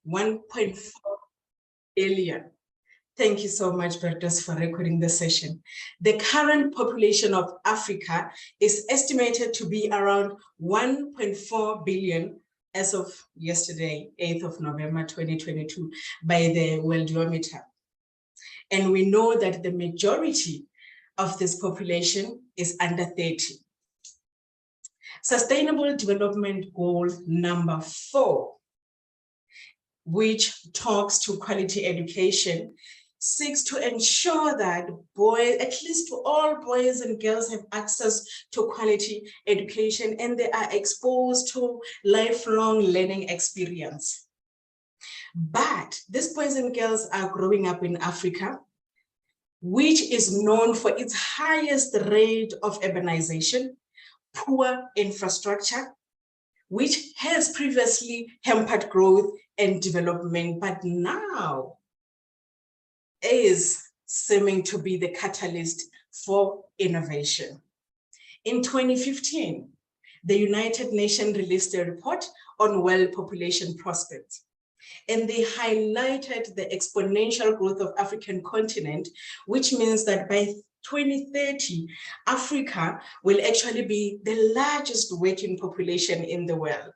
1.4 billion. Thank you so much, Bertus, for recording the session. The current population of Africa is estimated to be around 1.4 billion as of yesterday, 8th of November, 2022, by the Worldometer. And we know that the majority of this population is under 30. Sustainable Development Goal number 4, which talks to quality education, seeks to ensure that at least all boys and girls have access to quality education and they are exposed to lifelong learning experience. But these boys and girls are growing up in Africa, which is known for its highest rate of urbanization, poor infrastructure, which has previously hampered growth and development, but now is seeming to be the catalyst for innovation. In 2015, the United Nations released a report on world population prospects, and they highlighted the exponential growth of African continent, which means that by 2030, Africa will actually be the largest working population in the world.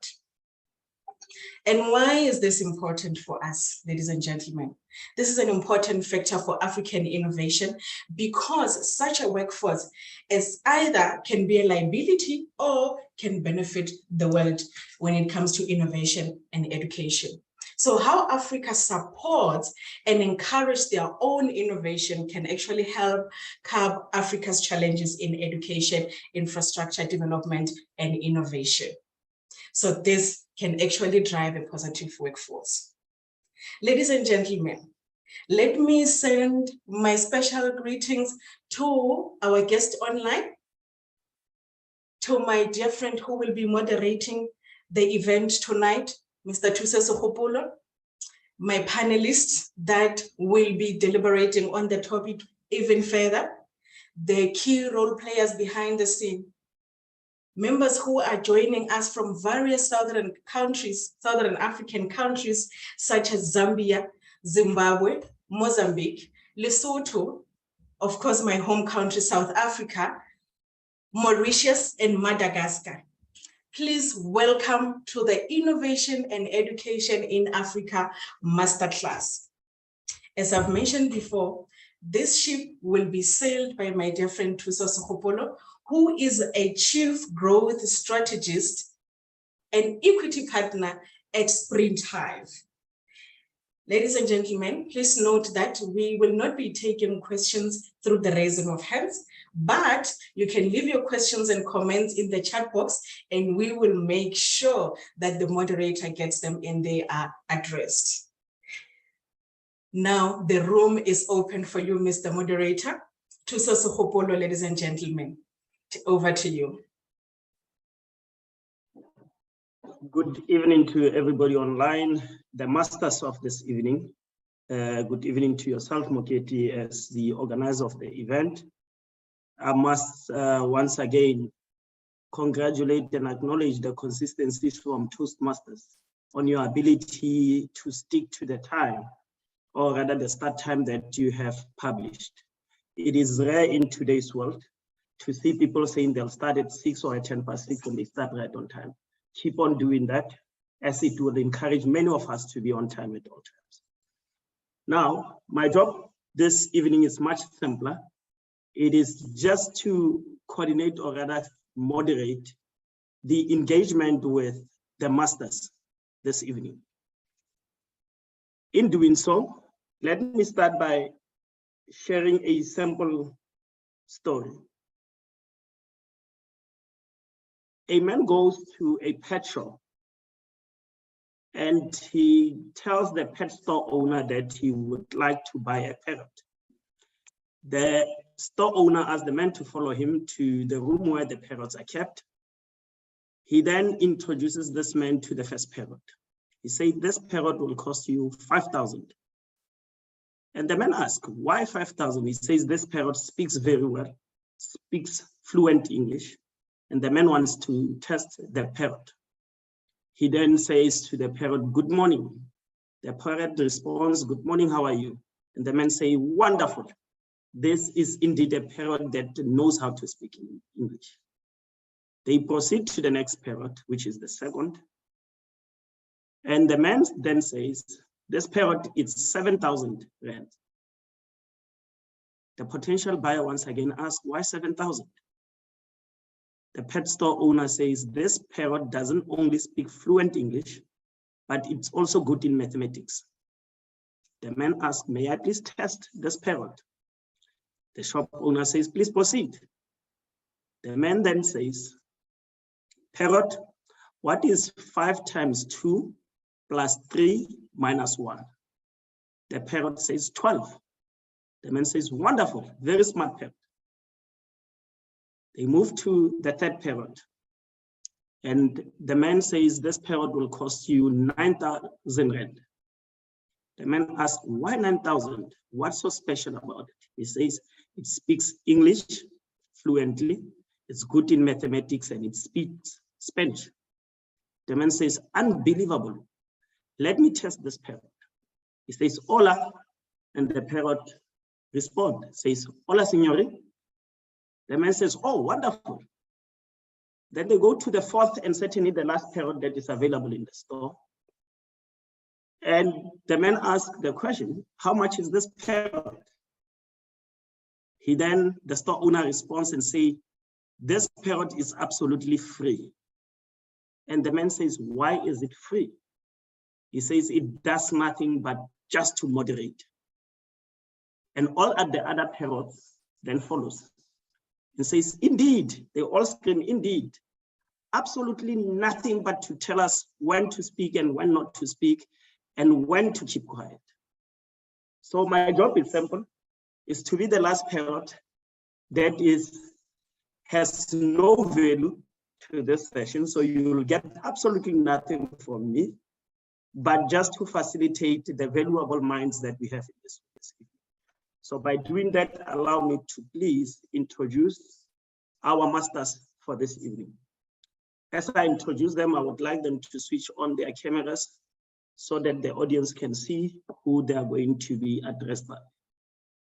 And why is this important for us, ladies and gentlemen? This is an important factor for African innovation because such a workforce is either can be a liability or can benefit the world when it comes to innovation and education. So how Africa supports and encourages their own innovation can actually help curb Africa's challenges in education, infrastructure development, and innovation. So this can actually drive a positive workforce. Ladies and gentlemen, let me send my special greetings to our guest online, to my dear friend who will be moderating the event tonight, Mr. Thuseso Kgopolo, my panelists that will be deliberating on the topic even further, the key role players behind the scene, members who are joining us from various southern African countries, such as Zambia, Zimbabwe, Mozambique, Lesotho, of course, my home country, South Africa, Mauritius, and Madagascar. Please welcome to the Innovation and Education in Africa Masterclass. As I've mentioned before, this ship will be sailed by my dear friend Thuseso Kgopolo, who is a chief growth strategist and equity partner at Sprint Hive. Ladies and gentlemen, please note that we will not be taking questions through the raising of hands, but you can leave your questions and comments in the chat box, and we will make sure that the moderator gets them and they are addressed. Now, the room is open for you, Mr. Moderator. Thuseso Kgopolo, ladies and gentlemen, over to you. Good evening to everybody online, the masters of this evening. Good evening to yourself, Moketi, as the organizer of the event. I must once again congratulate and acknowledge the consistency from Toastmasters on your ability to stick to the time, or rather the start time that you have published. It is rare in today's world to see people saying they'll start at 6 or at 6:10 when they start right on time. Keep on doing that, as it will encourage many of us to be on time at all times. Now, my job this evening is much simpler. It is just to coordinate, or rather moderate, the engagement with the masters this evening. In doing so, let me start by sharing a simple story. A man goes to a pet shop and he tells the pet store owner that he would like to buy a parrot. The store owner asks the man to follow him to the room where the parrots are kept. He then introduces this man to the first parrot. He says, this parrot will cost you 5,000. And the man asks, why 5,000? He says, this parrot speaks very well, speaks fluent English. And the man wants to test the parrot. He then says to the parrot, good morning. The parrot responds, "Good morning, how are you?" And the men say, "Wonderful. This is indeed a parrot that knows how to speak in English." They proceed to the next parrot, which is the second. And the man then says, "This parrot is 7,000 rand." The potential buyer once again asks, "Why 7,000? The pet store owner says, "This parrot doesn't only speak fluent English, but it's also good in mathematics." The man asks, "May I please test this parrot?" The shop owner says, "Please proceed." The man then says, "Parrot, what is 5 times 2 plus 3 minus 1? The parrot says 12. The man says, "Wonderful, very smart parrot." They move to the third parrot. And the man says, "This parrot will cost you 9,000 rand. The man asks, "Why 9,000? What's so special about it?" He says, "It speaks English fluently, it's good in mathematics, and it speaks Spanish." The man says, "Unbelievable. Let me test this parrot." He says, "Hola," and the parrot responds, says, "Hola, signore." The man says, "Oh, wonderful." Then they go to the fourth and certainly the last parrot that is available in the store. And the man asks the question, "How much is this parrot?" The store owner responds and says, "This parrot is absolutely free." And the man says, "Why is it free?" He says, "It does nothing but just to moderate." And all of the other parrots then follows and says, "Indeed," they all scream, "Indeed, absolutely nothing but to tell us when to speak and when not to speak and when to keep quiet." So my job is simple, is to be the last parrot that has no value to this session. So you will get absolutely nothing from me, but just to facilitate the valuable minds that we have in this space. So by doing that, allow me to please introduce our masters for this evening. As I introduce them, I would like them to switch on their cameras so that the audience can see who they are going to be addressed by.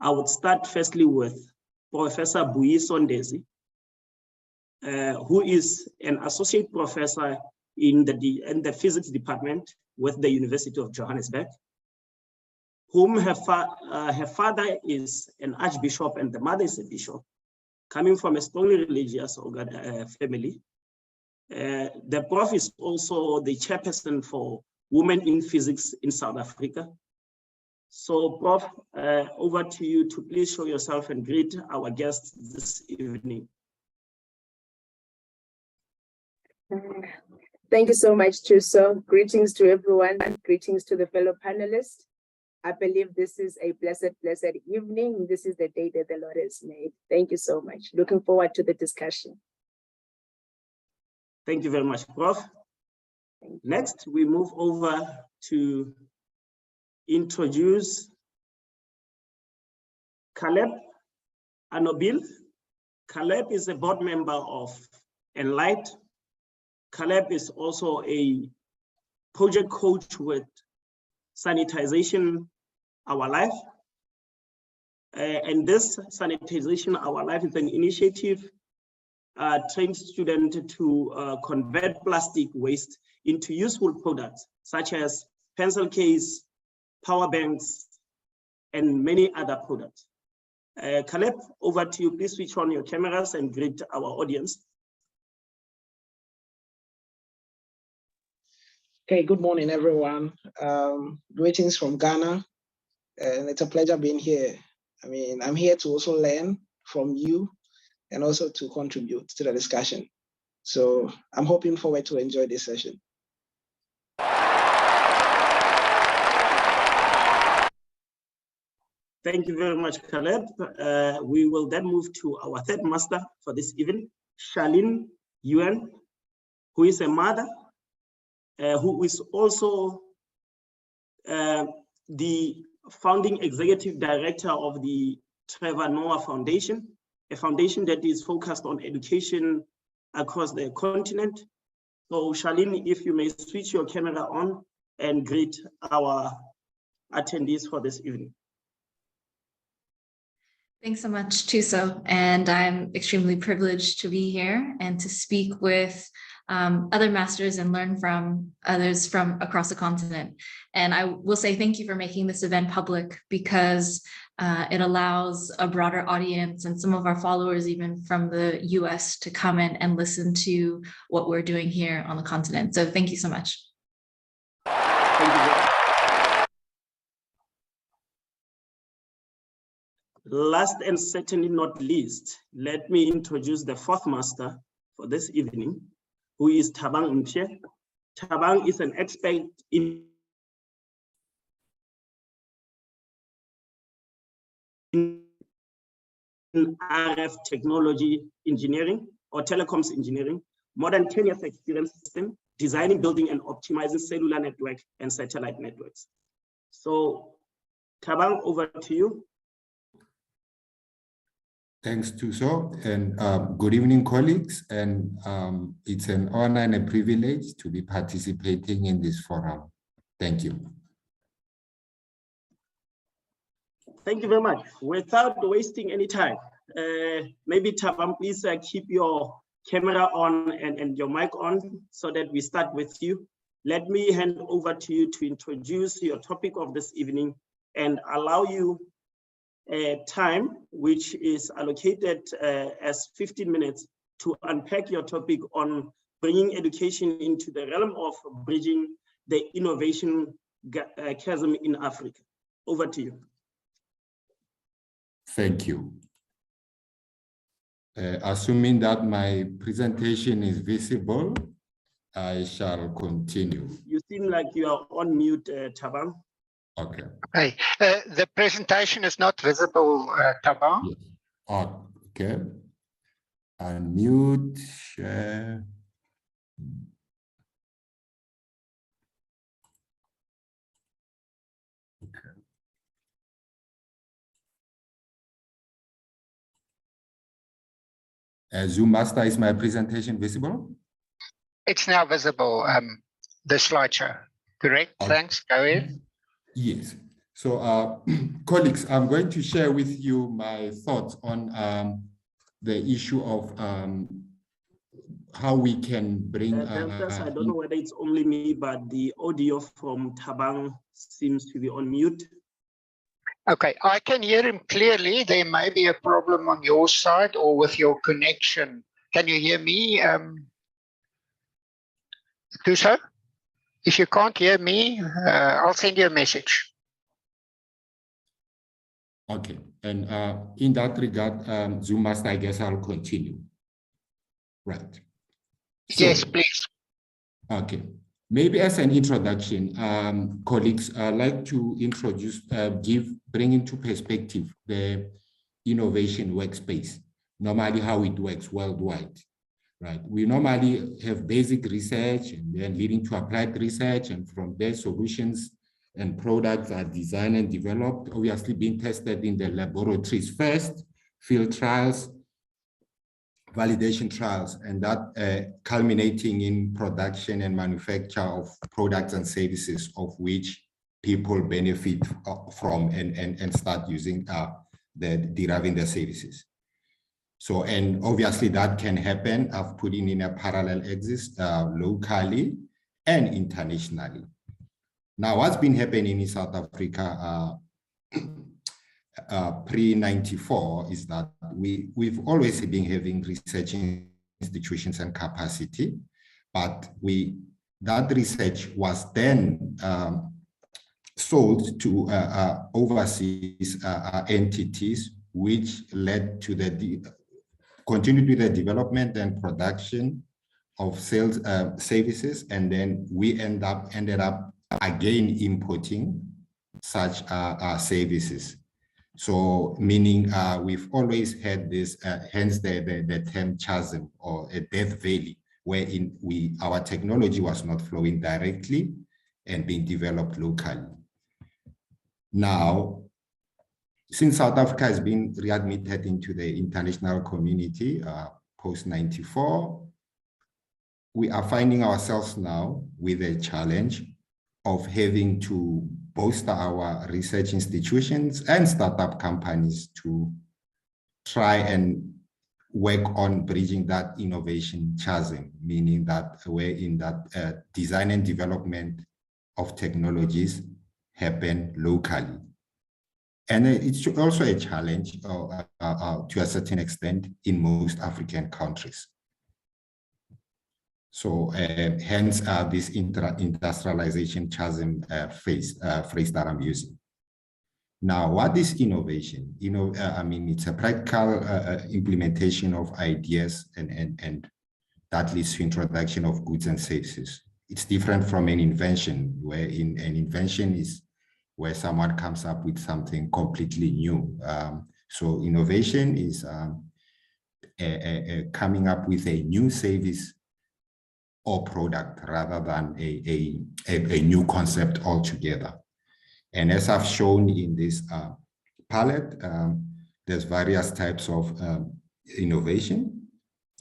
I would start firstly with Professor Buyiso Ndezi, who is an associate professor in the physics department with the University of Johannesburg, whom her father is an archbishop and the mother is a bishop, coming from a strongly religious family. The prof is also the chairperson for Women in Physics in South Africa. So Prof, over to you to please show yourself and greet our guests this evening. Thank you so much, Thuso. Greetings to everyone. Greetings to the fellow panelists. I believe this is a blessed evening. This is the day that the Lord has made. Thank you so much. Looking forward to the discussion. Thank you very much, Prof. Next, we move over to introduce Caleb Anobil. Caleb is a board member of Enlight. Caleb is also a project coach with Sanitization Our Life. And this Sanitization Our Life is an initiative trains students to convert plastic waste into useful products, such as pencil case, power banks, and many other products. Caleb, over to you. Please switch on your cameras and greet our audience. Okay, good morning, everyone. Greetings from Ghana, and it's a pleasure being here. I mean, I'm here to also learn from you and also to contribute to the discussion. So I'm hoping forward to enjoy this session. Thank you very much, Caleb. We will then move to our third master for this evening, Charlene Yuen, who is a mother, who is also the founding executive director of the Trevor Noah Foundation, a foundation that is focused on education across the continent. So Charlene, if you may switch your camera on and greet our attendees for this evening. Thanks so much, Tuso. And I'm extremely privileged to be here and to speak with other masters and learn from others from across the continent. And I will say thank you for making this event public, because it allows a broader audience and some of our followers, even from the US, to come in and listen to what we're doing here on the continent. So thank you so much. Thank you. Last and certainly not least, let me introduce the fourth master for this evening, who is Thabang Mpshe. Thabang is an expert in RF technology engineering or telecoms engineering, more than 10 years experience system, designing, building, and optimizing cellular network and satellite networks. So Thabang, over to you. Thanks, Tuso, and good evening, colleagues. And it's an honor and a privilege to be participating in this forum. Thank you. Thank you very much. Without wasting any time, maybe Thabang, please keep your camera on and your mic on so that we start with you. Let me hand over to you to introduce your topic of this evening and allow you time, which is allocated as 15 minutes, to unpack your topic on bringing education into the realm of bridging the innovation chasm in Africa. Over to you. Thank you. Assuming that my presentation is visible, I shall continue. You seem like you are on mute, Thabang. Okay. Hey, the presentation is not visible, Thabang. Yes. Oh, okay. Unmute, share. Okay. Zoom Master, is my presentation visible? It's now visible, the slideshow, correct? Okay. Thanks, go ahead. Yes. So, colleagues, I'm going to share with you my thoughts on the issue of how we can bring. I don't know whether it's only me, but the audio from Thabang seems to be on mute. Okay, I can hear him clearly. There may be a problem on your side or with your connection. Can you hear me, Tuso? If you can't hear me, I'll send you a message. Okay, and in that regard, Zoom Master, I guess I'll continue. Right. So, Yes, please. Okay, maybe as an introduction, colleagues, I'd like to introduce, bring into perspective the innovation workspace, normally how it works worldwide, right? We normally have basic research and then leading to applied research, and from there solutions and products are designed and developed, obviously being tested in the laboratories first, field trials, validation trials, and that culminating in production and manufacture of products and services of which people benefit from and start using deriving the services. So, and obviously that can happen, I've put in a parallel exist locally and internationally. Now, what's been happening in South Africa pre-94 is that we've always been having research institutions and capacity, but that research was then sold to overseas entities, which led to continued with the development and production of sales services, and then we ended up again importing such services. So meaning we've always had this, hence the term chasm or a death valley, wherein our technology was not flowing directly and being developed locally. Now, since South Africa has been readmitted into the international community post-94, we are finding ourselves now with a challenge of having to bolster our research institutions and startup companies to try and work on bridging that innovation chasm, meaning that we're in that design and development of technologies happen locally. And it's also a challenge to a certain extent in most African countries. So hence this industrialization chasm phrase that I'm using. Now, what is innovation? I mean, it's a practical implementation of ideas and that leads to introduction of goods and services. It's different from an invention, where an invention is where someone comes up with something completely new. So innovation is coming up with a new service or product rather than a new concept altogether. And as I've shown in this palette, there's various types of innovation,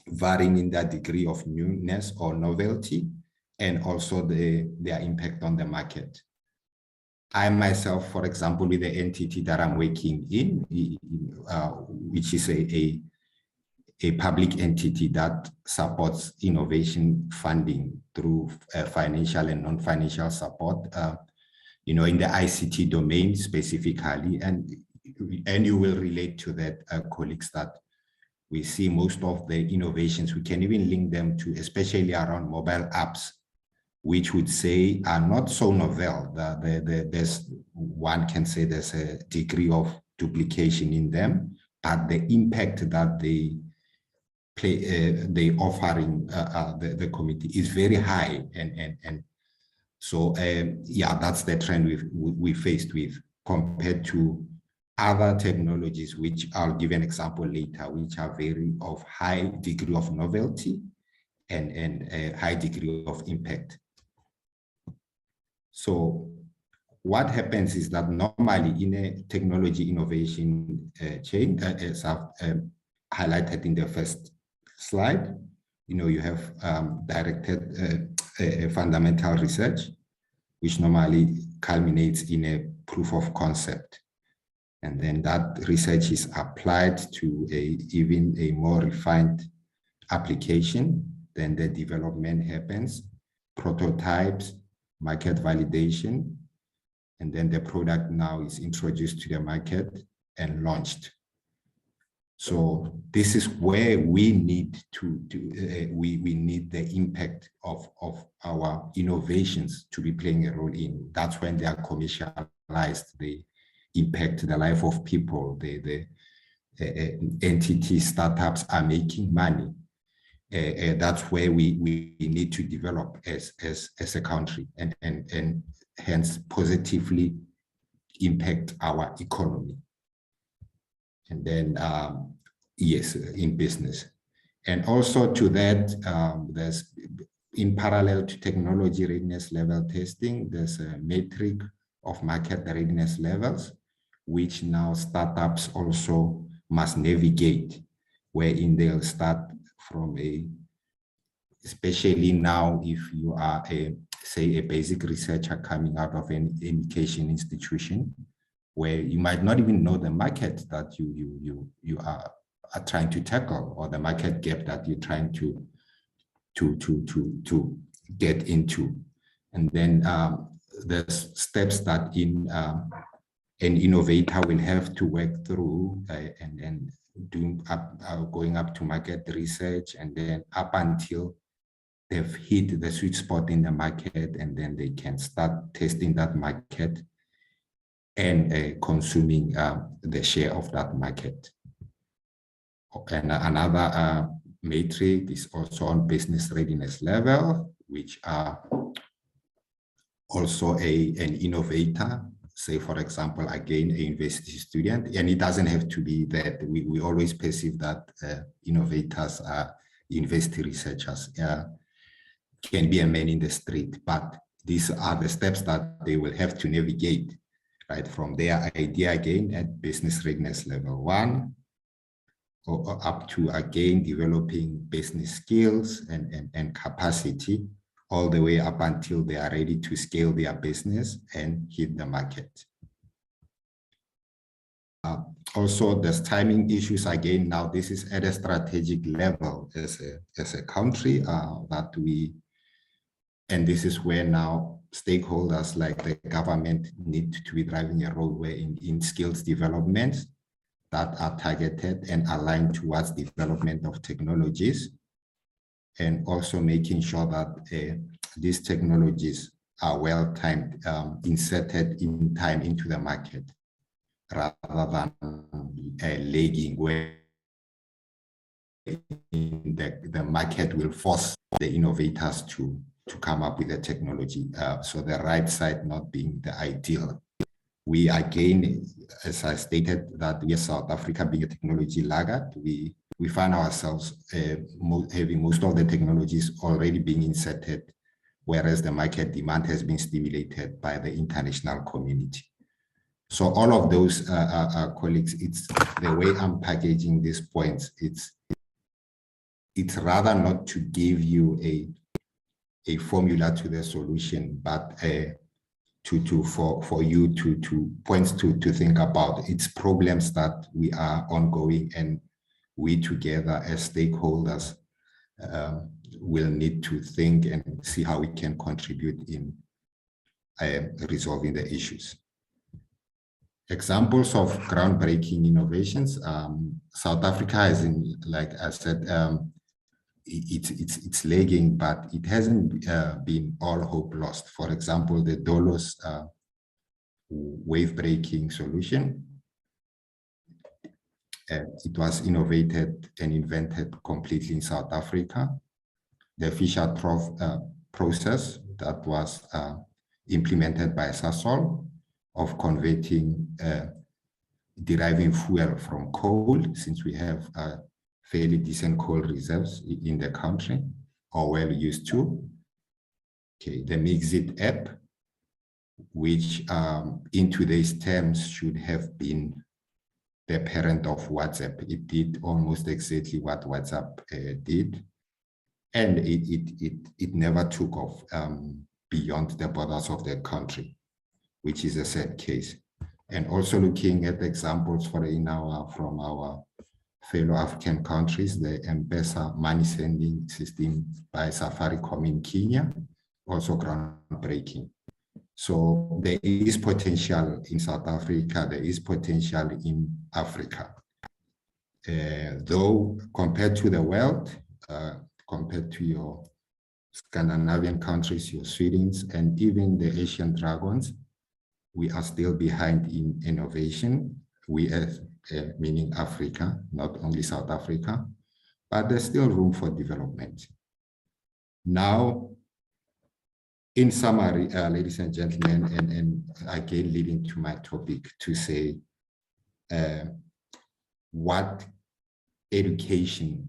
varying in their degree of newness or novelty, and also their impact on the market. I myself, for example, with the entity that I'm working in, which is a public entity that supports innovation funding through financial and non-financial support, in the ICT domain specifically, and you will relate to that, colleagues, that we see most of the innovations, we can even link them to, especially around mobile apps, which would say are not so novel. There's one can say there's a degree of duplication in them, but the impact that they offering the committee is very high, and so yeah, that's the trend we faced with compared to other technologies, which I'll give an example later, which are very of high degree of novelty and a high degree of impact. So what happens is that normally in a technology innovation chain, as I've highlighted in the first slide, you have directed fundamental research, which normally culminates in a proof of concept. And then that research is applied to even a more refined application. Then the development happens, prototypes, market validation, and then the product now is introduced to the market and launched. So this is where we need we need the impact of our innovations to be playing a role in. That's when they are commercialized, they impact the life of people, the entities, startups are making money. That's where we need to develop as a country and hence positively impact our economy. And then, yes, in business. And also to that, there's, in parallel to technology readiness level testing, there's a metric of market readiness levels, which now startups also must navigate, wherein they'll start from especially now if you are say a basic researcher coming out of an education institution, where you might not even know the market that you are trying to tackle, or the market gap that you're trying to get into. And then there's steps that an innovator will have to work through and going up to market research, and then up until they've hit the sweet spot in the market, and then they can start testing that market and consuming the share of that market. And another metric is also on business readiness level, which are also an innovator, say, for example, again, a university student, and it doesn't have to be that. We always perceive that innovators are university researchers, can be a man in the street, but these are the steps that they will have to navigate, right, from their idea again at business readiness level 1, or up to again developing business skills and capacity all the way up until they are ready to scale their business and hit the market. Also, there's timing issues. Again, now this is at a strategic level as a country that we, and this is where now stakeholders like the government need to be driving a role where in skills development that are targeted and aligned towards development of technologies, and also making sure that these technologies are well timed, inserted in time into the market, rather than lagging where the market will force the innovators to come up with a technology. So the right side not being the ideal. We again, as I stated, that we are South Africa being a technology laggard, we find ourselves having most of the technologies already being inserted, whereas the market demand has been stimulated by the international community. So all of those colleagues, it's the way I'm packaging these points. It's rather not to give you a formula to the solution, but for you to points to think about. It's problems that we are ongoing, and we together as stakeholders will need to think and see how we can contribute in resolving the issues. Examples of groundbreaking innovations. South Africa is in, like I said, it's lagging, but it hasn't been all hope lost. For example, the Dolos wave breaking solution. It was innovated and invented completely in South Africa. The Fischer-Tropsch process that was implemented by Sasol of converting, deriving fuel from coal, since we have fairly decent coal reserves in the country, or well used to. Okay, the Mixit app, which in today's terms should have been the parent of WhatsApp. It did almost exactly what WhatsApp did, and it never took off beyond the borders of the country, which is a sad case. And also looking at examples from our fellow African countries, the M-Pesa money sending system by Safaricom in Kenya, also groundbreaking. So there is potential in South Africa, there is potential in Africa. Though compared to the world, compared to your Scandinavian countries, your Swedes, and even the Asian dragons, we are still behind in innovation. We as meaning Africa, not only South Africa, but there's still room for development. Now, in summary, ladies and gentlemen, and again leading to my topic to say what education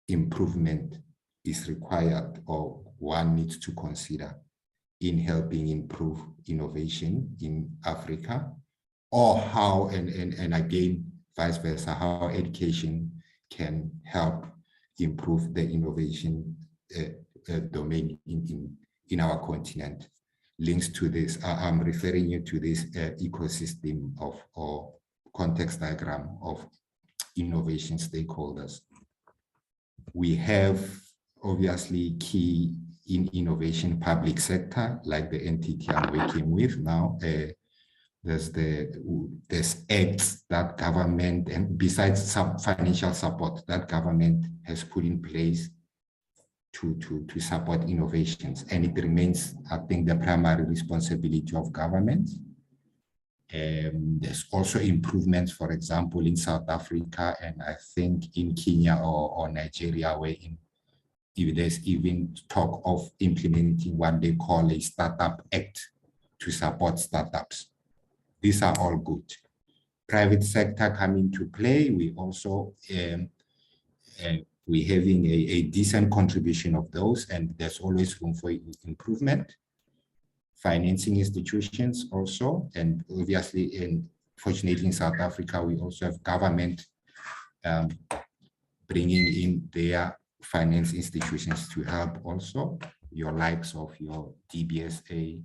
improvement is required or one needs to consider in helping improve innovation in Africa, or how, and again, vice versa, how education can help improve the innovation domain in our continent. Links to this, I'm referring you to this ecosystem of, or context diagram of innovation stakeholders. We have obviously key in innovation public sector, like the entity I'm working with now. There's acts that government, and besides some financial support that government has put in place to support innovations, and it remains, I think, the primary responsibility of government. There's also improvements, for example, in South Africa, and I think in Kenya or Nigeria, where there's even talk of implementing what they call a startup act to support startups. These are all good. Private sector come into play. We also we're having a decent contribution of those, and there's always room for improvement. Financing institutions also, and obviously, fortunately in South Africa, we also have government bringing in their finance institutions to help also your likes of your DBSA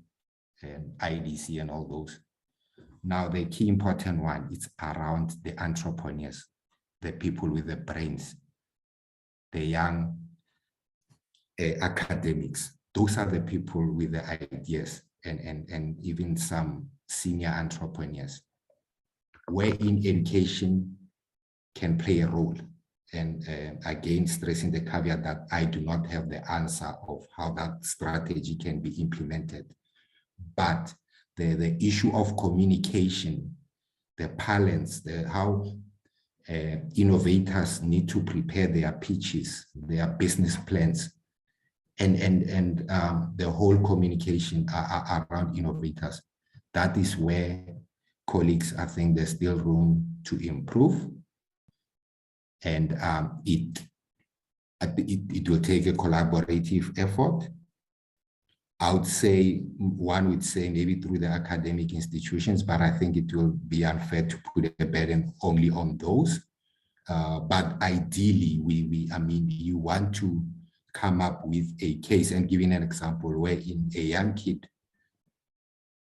and IDC and all those. Now, the key important one is around the entrepreneurs, the people with the brains, the young academics. Those are the people with the ideas and even some senior entrepreneurs, wherein education can play a role. And again, stressing the caveat that I do not have the answer of how that strategy can be implemented. But the issue of communication, the balance, how innovators need to prepare their pitches, their business plans, and the whole communication around innovators. That is where colleagues, I think there's still room to improve. And it will take a collaborative effort. I would say, one would say maybe through the academic institutions, but I think it will be unfair to put a burden only on those. But ideally, I mean, you want to come up with a case, and giving an example wherein a young kid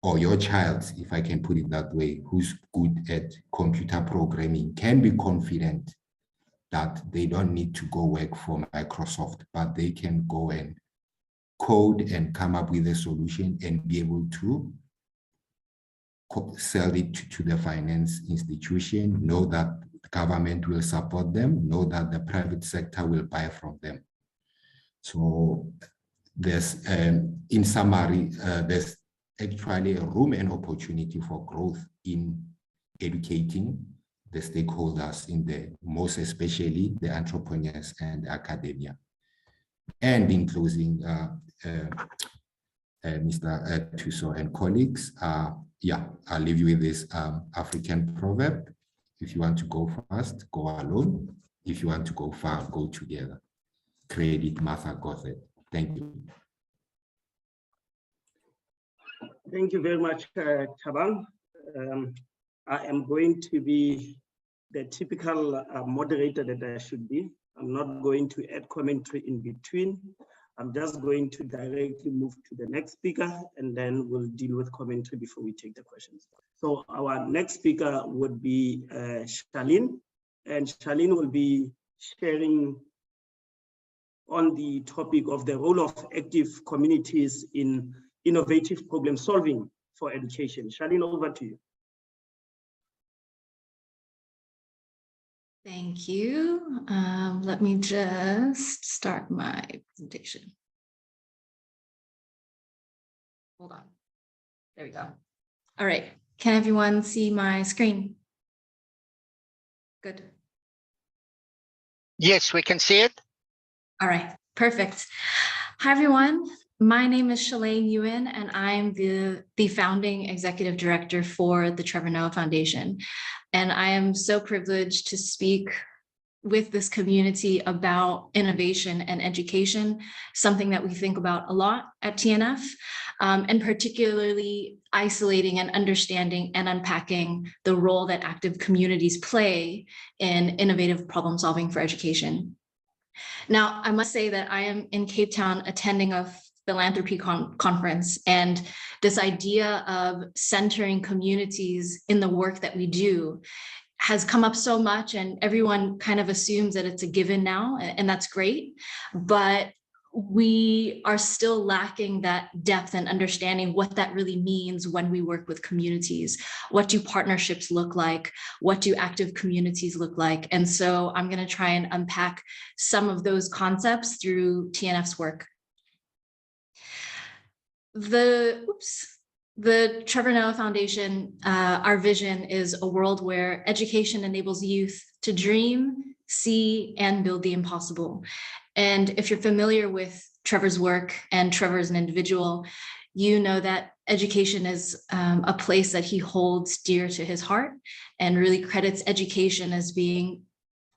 or your child, if I can put it that way, who's good at computer programming can be confident that they don't need to go work for Microsoft, but they can go and code and come up with a solution and be able to sell it to the finance institution, know that the government will support them, know that the private sector will buy from them. So there's, in summary, there's actually a room and opportunity for growth in educating the stakeholders in the most especially the entrepreneurs and academia. And in closing, Mr. Thuso and colleagues, yeah, I'll leave you with this African proverb. If you want to go fast, go alone. If you want to go far, go together. Credit Martha Gothard. Thank you. Thank you very much, Thabang. I am going to be the typical moderator that I should be. I'm not going to add commentary in between. I'm just going to directly move to the next speaker, and then we'll deal with commentary before we take the questions. So our next speaker would be Charlene, and Charlene will be sharing on the topic of the role of active communities in innovative problem solving for education. Charlene, over to you. Thank you. Let me just start my presentation. Hold on. There we go. All right. Can everyone see my screen? Good. Yes, we can see it. All right. Perfect. Hi, everyone. My name is Shalane Ewan, and I'm the founding executive director for the Trevor Noah Foundation. And I am so privileged to speak with this community about innovation and education, something that we think about a lot at TNF, and particularly isolating and understanding and unpacking the role that active communities play in innovative problem solving for education. Now, I must say that I am in Cape Town attending a philanthropy conference, and this idea of centering communities in the work that we do has come up so much, and everyone kind of assumes that it's a given now, and that's great, but we are still lacking that depth and understanding what that really means when we work with communities. What do partnerships look like? What do active communities look like? And so I'm going to try and unpack some of those concepts through TNF's work. The Trevor Noah Foundation, our vision is a world where education enables youth to dream, see, and build the impossible. And if you're familiar with Trevor's work and Trevor as an individual, you know that education is a place that he holds dear to his heart, and really credits education as being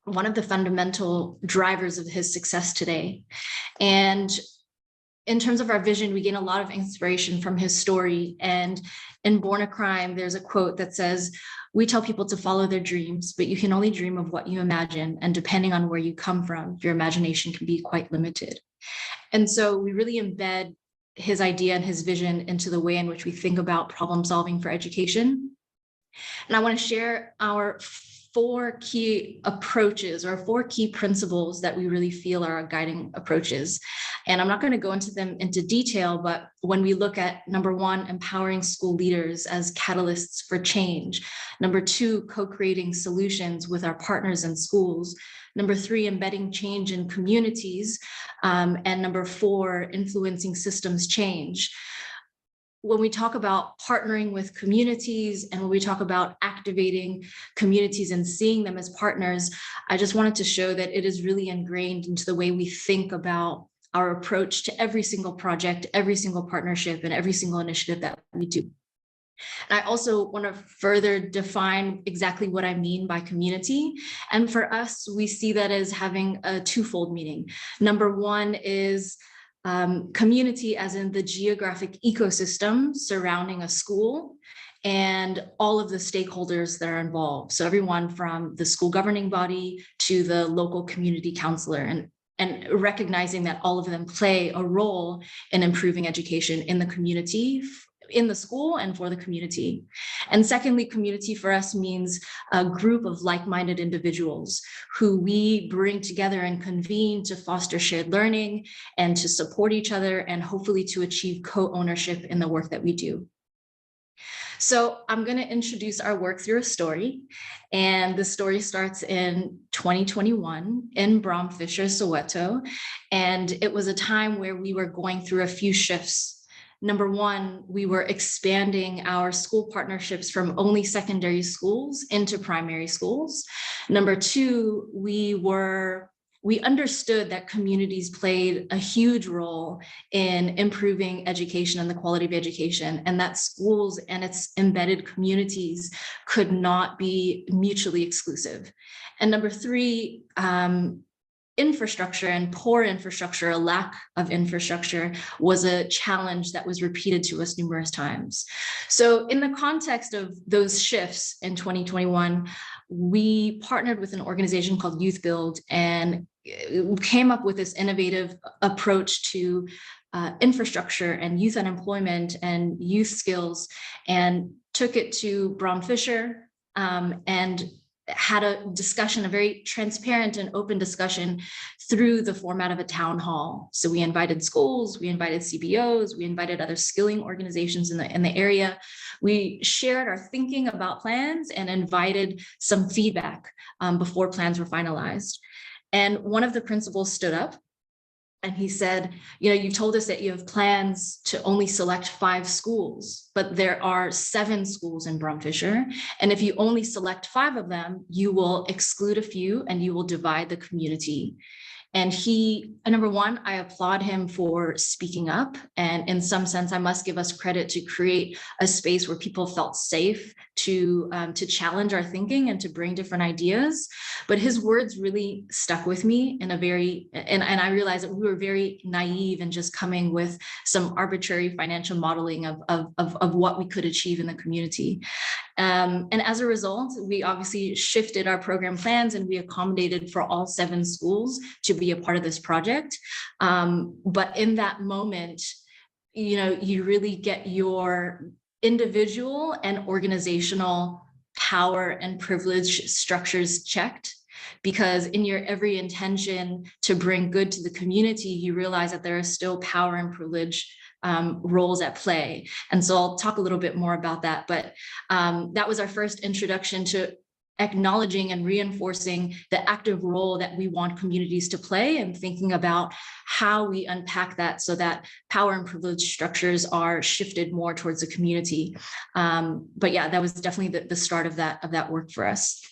one of the fundamental drivers of his success today. And in terms of our vision, we gain a lot of inspiration from his story. And in Born a Crime, there's a quote that says, "We tell people to follow their dreams, but you can only dream of what you imagine. And depending on where you come from, your imagination can be quite limited." And so we really embed his idea and his vision into the way in which we think about problem solving for education. And I want to share our 4 key approaches or 4 key principles that we really feel are our guiding approaches. And I'm not going to go into them into detail, but when we look at number 1, empowering school leaders as catalysts for change. Number 2, co-creating solutions with our partners in schools. Number 3, embedding change in communities. And number 4, influencing systems change. When we talk about partnering with communities and when we talk about activating communities and seeing them as partners, I just wanted to show that it is really ingrained into the way we think about our approach to every single project, every single partnership, and every single initiative that we do. And I also want to further define exactly what I mean by community. And for us, we see that as having a twofold meaning. Number 1 is community as in the geographic ecosystem surrounding a school and all of the stakeholders that are involved. So everyone from the school governing body to the local community counselor, and recognizing that all of them play a role in improving education in the community, in the school and for the community. And secondly, community for us means a group of like-minded individuals who we bring together and convene to foster shared learning and to support each other and hopefully to achieve co-ownership in the work that we do. So I'm going to introduce our work through a story, and the story starts in 2021 in Bromfisher, Soweto, and it was a time where we were going through a few shifts. Number 1, we were expanding our school partnerships from only secondary schools into primary schools. Number 2, we understood that communities played a huge role in improving education and the quality of education, and that schools and its embedded communities could not be mutually exclusive. And number 3, infrastructure and poor infrastructure, a lack of infrastructure, was a challenge that was repeated to us numerous times. So in the context of those shifts in 2021, we partnered with an organization called Youth Build and came up with this innovative approach to infrastructure and youth unemployment and youth skills, and took it to Bromfisher and had a discussion, a very transparent and open discussion through the format of a town hall. So we invited schools, we invited CBOs, we invited other skilling organizations in the area. We shared our thinking about plans and invited some feedback before plans were finalized. And one of the principals stood up and he said, you know, you told us that you have plans to only select 5 schools, but there are 7 schools in Bromfisher. And if you only select 5 of them, you will exclude a few and you will divide the community. And number 1, I applaud him for speaking up. And in some sense, I must give us credit to create a space where people felt safe to challenge our thinking and to bring different ideas. But his words really stuck with me in a very, and I realized that we were very naive and just coming with some arbitrary financial modeling of what we could achieve in the community. And as a result, we obviously shifted our program plans and we accommodated for all 7 schools to be a part of this project. But in that moment, you know, you really get your individual and organizational power and privilege structures checked, because in your every intention to bring good to the community, you realize that there are still power and privilege roles at play. And so I'll talk a little bit more about that, but that was our first introduction to acknowledging and reinforcing the active role that we want communities to play, and thinking about how we unpack that so that power and privilege structures are shifted more towards the community. But yeah, that was definitely the start of that work for us.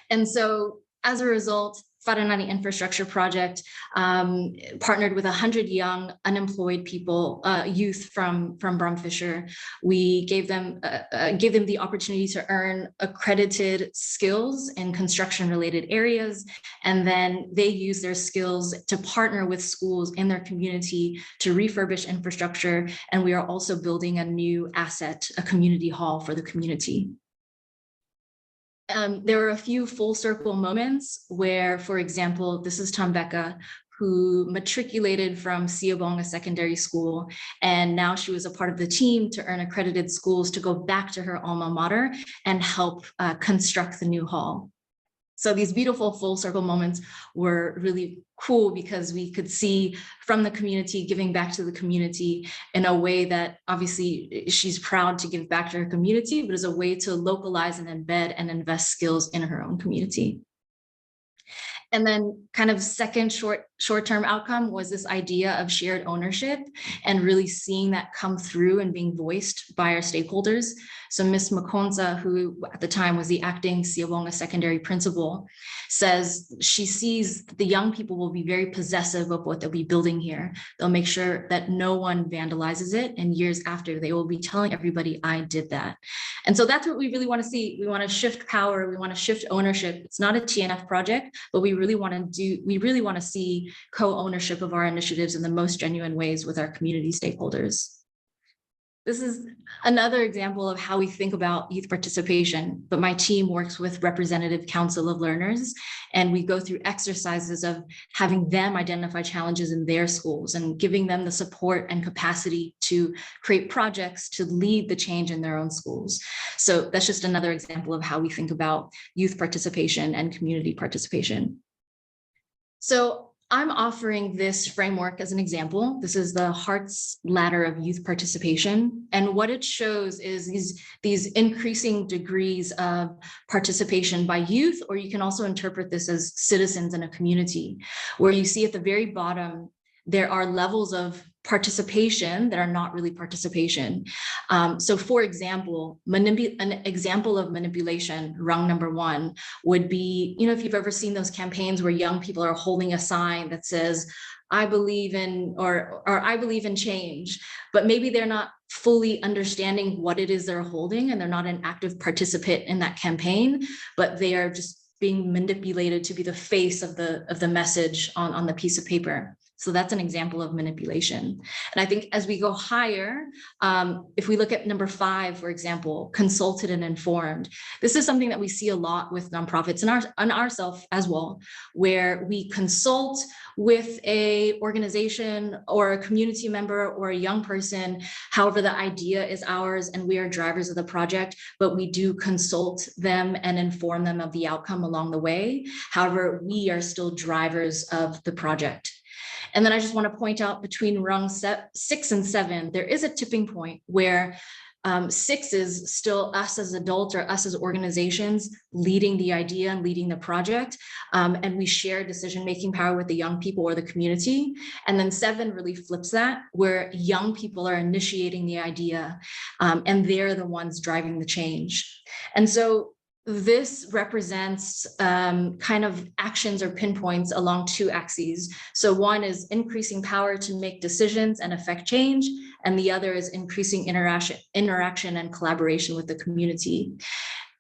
And so as a result, Wharenani Infrastructure Project partnered with 100 young unemployed people, youth from Bromfisher. We gave them the opportunity to earn accredited skills in construction-related areas, and then they use their skills to partner with schools in their community to refurbish infrastructure. And we are also building a new asset, a community hall for the community. There were a few full circle moments where, for example, this is Tambeka, who matriculated from Siyabonga Secondary School. And now she was a part of the team to earn accredited schools to go back to her alma mater and help construct the new hall. So these beautiful full circle moments were really cool because we could see from the community giving back to the community in a way that obviously she's proud to give back to her community, but as a way to localize and embed and invest skills in her own community. And then kind of second short-term outcome was this idea of shared ownership and really seeing that come through and being voiced by our stakeholders. So Ms. Makonza, who at the time was the acting Siyabonga secondary principal, says she sees the young people will be very possessive of what they'll be building here. They'll make sure that no one vandalizes it, and years after they will be telling everybody, I did that. And so that's what we really want to see. We want to shift power, we want to shift ownership. It's not a TNF project, but we really want to see co-ownership of our initiatives in the most genuine ways with our community stakeholders. This is another example of how we think about youth participation, but my team works with representative council of learners, and we go through exercises of having them identify challenges in their schools and giving them the support and capacity to create projects to lead the change in their own schools. So that's just another example of how we think about youth participation and community participation. So I'm offering this framework as an example. This is the Hart's ladder of youth participation. And what it shows is these increasing degrees of participation by youth, or you can also interpret this as citizens in a community, where you see at the very bottom, there are levels of participation that are not really participation. So for example, an example of manipulation, rung number one, would be, if you've ever seen those campaigns where young people are holding a sign that says, I believe in, or I believe in change, but maybe they're not fully understanding what it is they're holding, and they're not an active participant in that campaign, but they are just being manipulated to be the face of the message on the piece of paper. So that's an example of manipulation. And I think as we go higher, if we look at number 5, for example, consulted and informed, this is something that we see a lot with nonprofits and ourselves as well, where we consult with a organization or a community member or a young person. However, the idea is ours and we are drivers of the project, but we do consult them and inform them of the outcome along the way. However, we are still drivers of the project. And then I just want to point out between rung 6 and 7, there is a tipping point where 6 is still us as adults or us as organizations leading the idea and leading the project. And we share decision-making power with the young people or the community. And then 7 really flips that, where young people are initiating the idea and they're the ones driving the change. And so this represents kind of actions or pinpoints along 2 axes. So one is increasing power to make decisions and affect change, and the other is increasing interaction and collaboration with the community.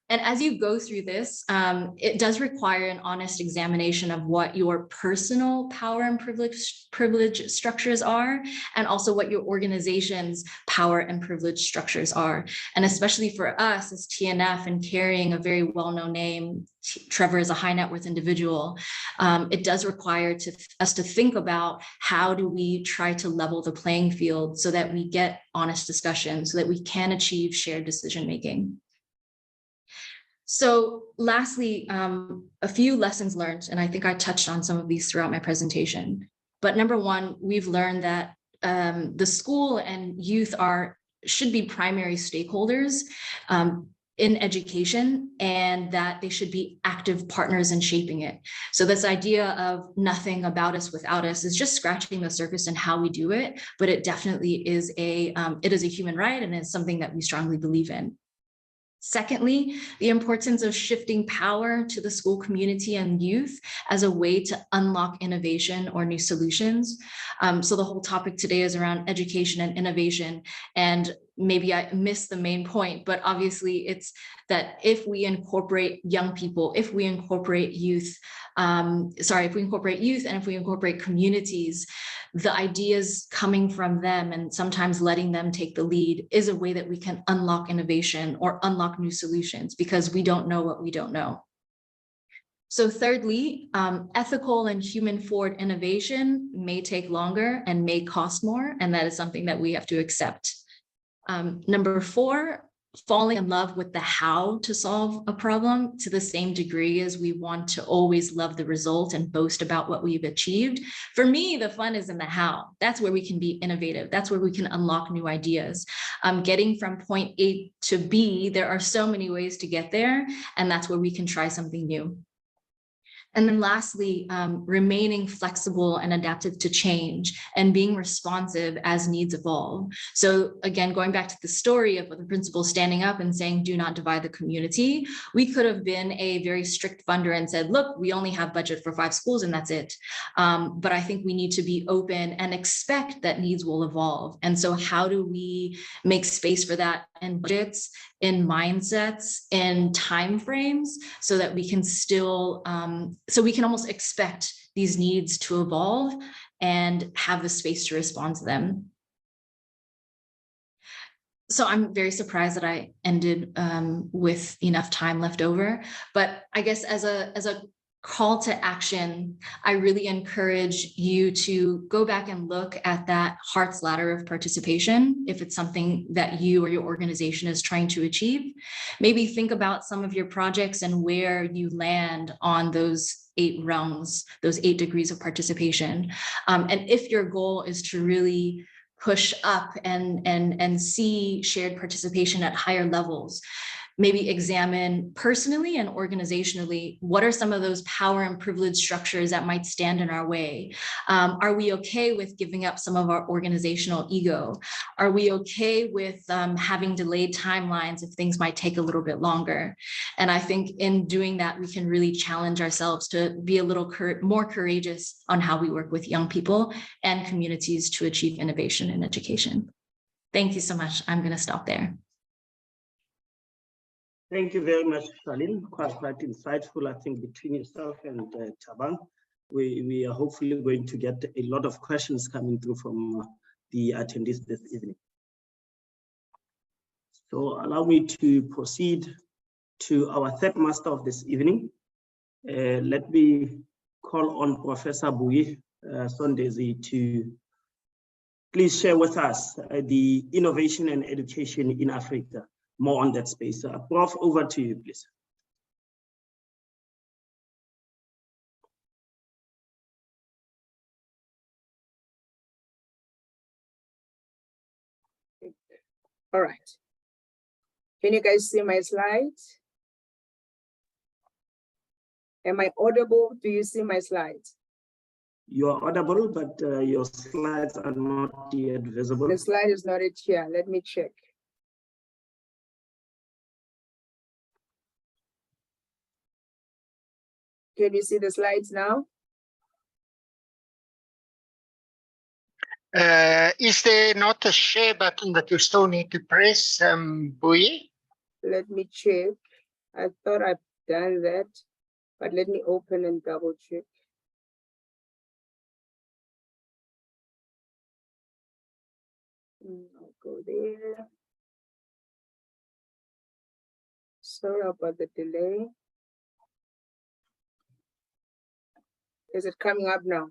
And as you go through this, it does require an honest examination of what your personal power and privilege structures are, and also what your organization's power and privilege structures are. And especially for us as TNF and carrying a very well-known name, Trevor is a high net worth individual, it does require us to think about how do we try to level the playing field so that we get honest discussion, so that we can achieve shared decision-making. So lastly, a few lessons learned, and I think I touched on some of these throughout my presentation. But number one, we've learned that the school and youth should be primary stakeholders in education, and that they should be active partners in shaping it. So this idea of nothing about us without us is just scratching the surface in how we do it, but it definitely is a human right, and it's something that we strongly believe in. Secondly, the importance of shifting power to the school community and youth as a way to unlock innovation or new solutions. So the whole topic today is around education and innovation. And maybe I missed the main point, but obviously it's that if we incorporate young people, if we incorporate youth, and if we incorporate communities, the ideas coming from them and sometimes letting them take the lead is a way that we can unlock innovation or unlock new solutions, because we don't know what we don't know. So thirdly, ethical and human-forward innovation may take longer and may cost more, and that is something that we have to accept. Number 4, falling in love with the how to solve a problem to the same degree as we want to always love the result and boast about what we've achieved. For me, the fun is in the how. That's where we can be innovative. That's where we can unlock new ideas. Getting from point A to B, there are so many ways to get there, and that's where we can try something new. And then lastly, remaining flexible and adaptive to change and being responsive as needs evolve. So again, going back to the story of the principal standing up and saying, do not divide the community, we could have been a very strict funder and said, look, we only have budget for 5 schools and that's it. But I think we need to be open and expect that needs will evolve. And so how do we make space for that in budgets, in mindsets, in timeframes, so that we can still, so we can almost expect these needs to evolve and have the space to respond to them. So I'm very surprised that I ended with enough time left over, but I guess as a call to action, I really encourage you to go back and look at that Heart's Ladder of participation. If it's something that you or your organization is trying to achieve, maybe think about some of your projects and where you land on those 8 rungs, those 8 degrees of participation. And if your goal is to really push up and see shared participation at higher levels, maybe examine personally and organizationally, what are some of those power and privilege structures that might stand in our way? Are we okay with giving up some of our organizational ego? Are we okay with having delayed timelines if things might take a little bit longer? And I think in doing that, we can really challenge ourselves to be a little more courageous on how we work with young people and communities to achieve innovation in education. Thank you so much. I'm going to stop there. Thank you very much, Charlene. Quite insightful, I think, between yourself and Thabang. We are hopefully going to get a lot of questions coming through from the attendees this evening. So allow me to proceed to our third master of this evening. Let me call on Professor Bui Sondezi to please share with us the innovation and education in Africa. More on that space. Prof, over to you, please. All right. Can you guys see my slides? Am I audible? Do you see my slides? You are audible, but your slides are not yet visible. The slide is not yet here. Let me check. Can you see the slides now? Is there not a share button that you still need to press, Bui? Let me check. I thought I've done that, but let me open and double check. I'll go there. Sorry about the delay. Is it coming up now?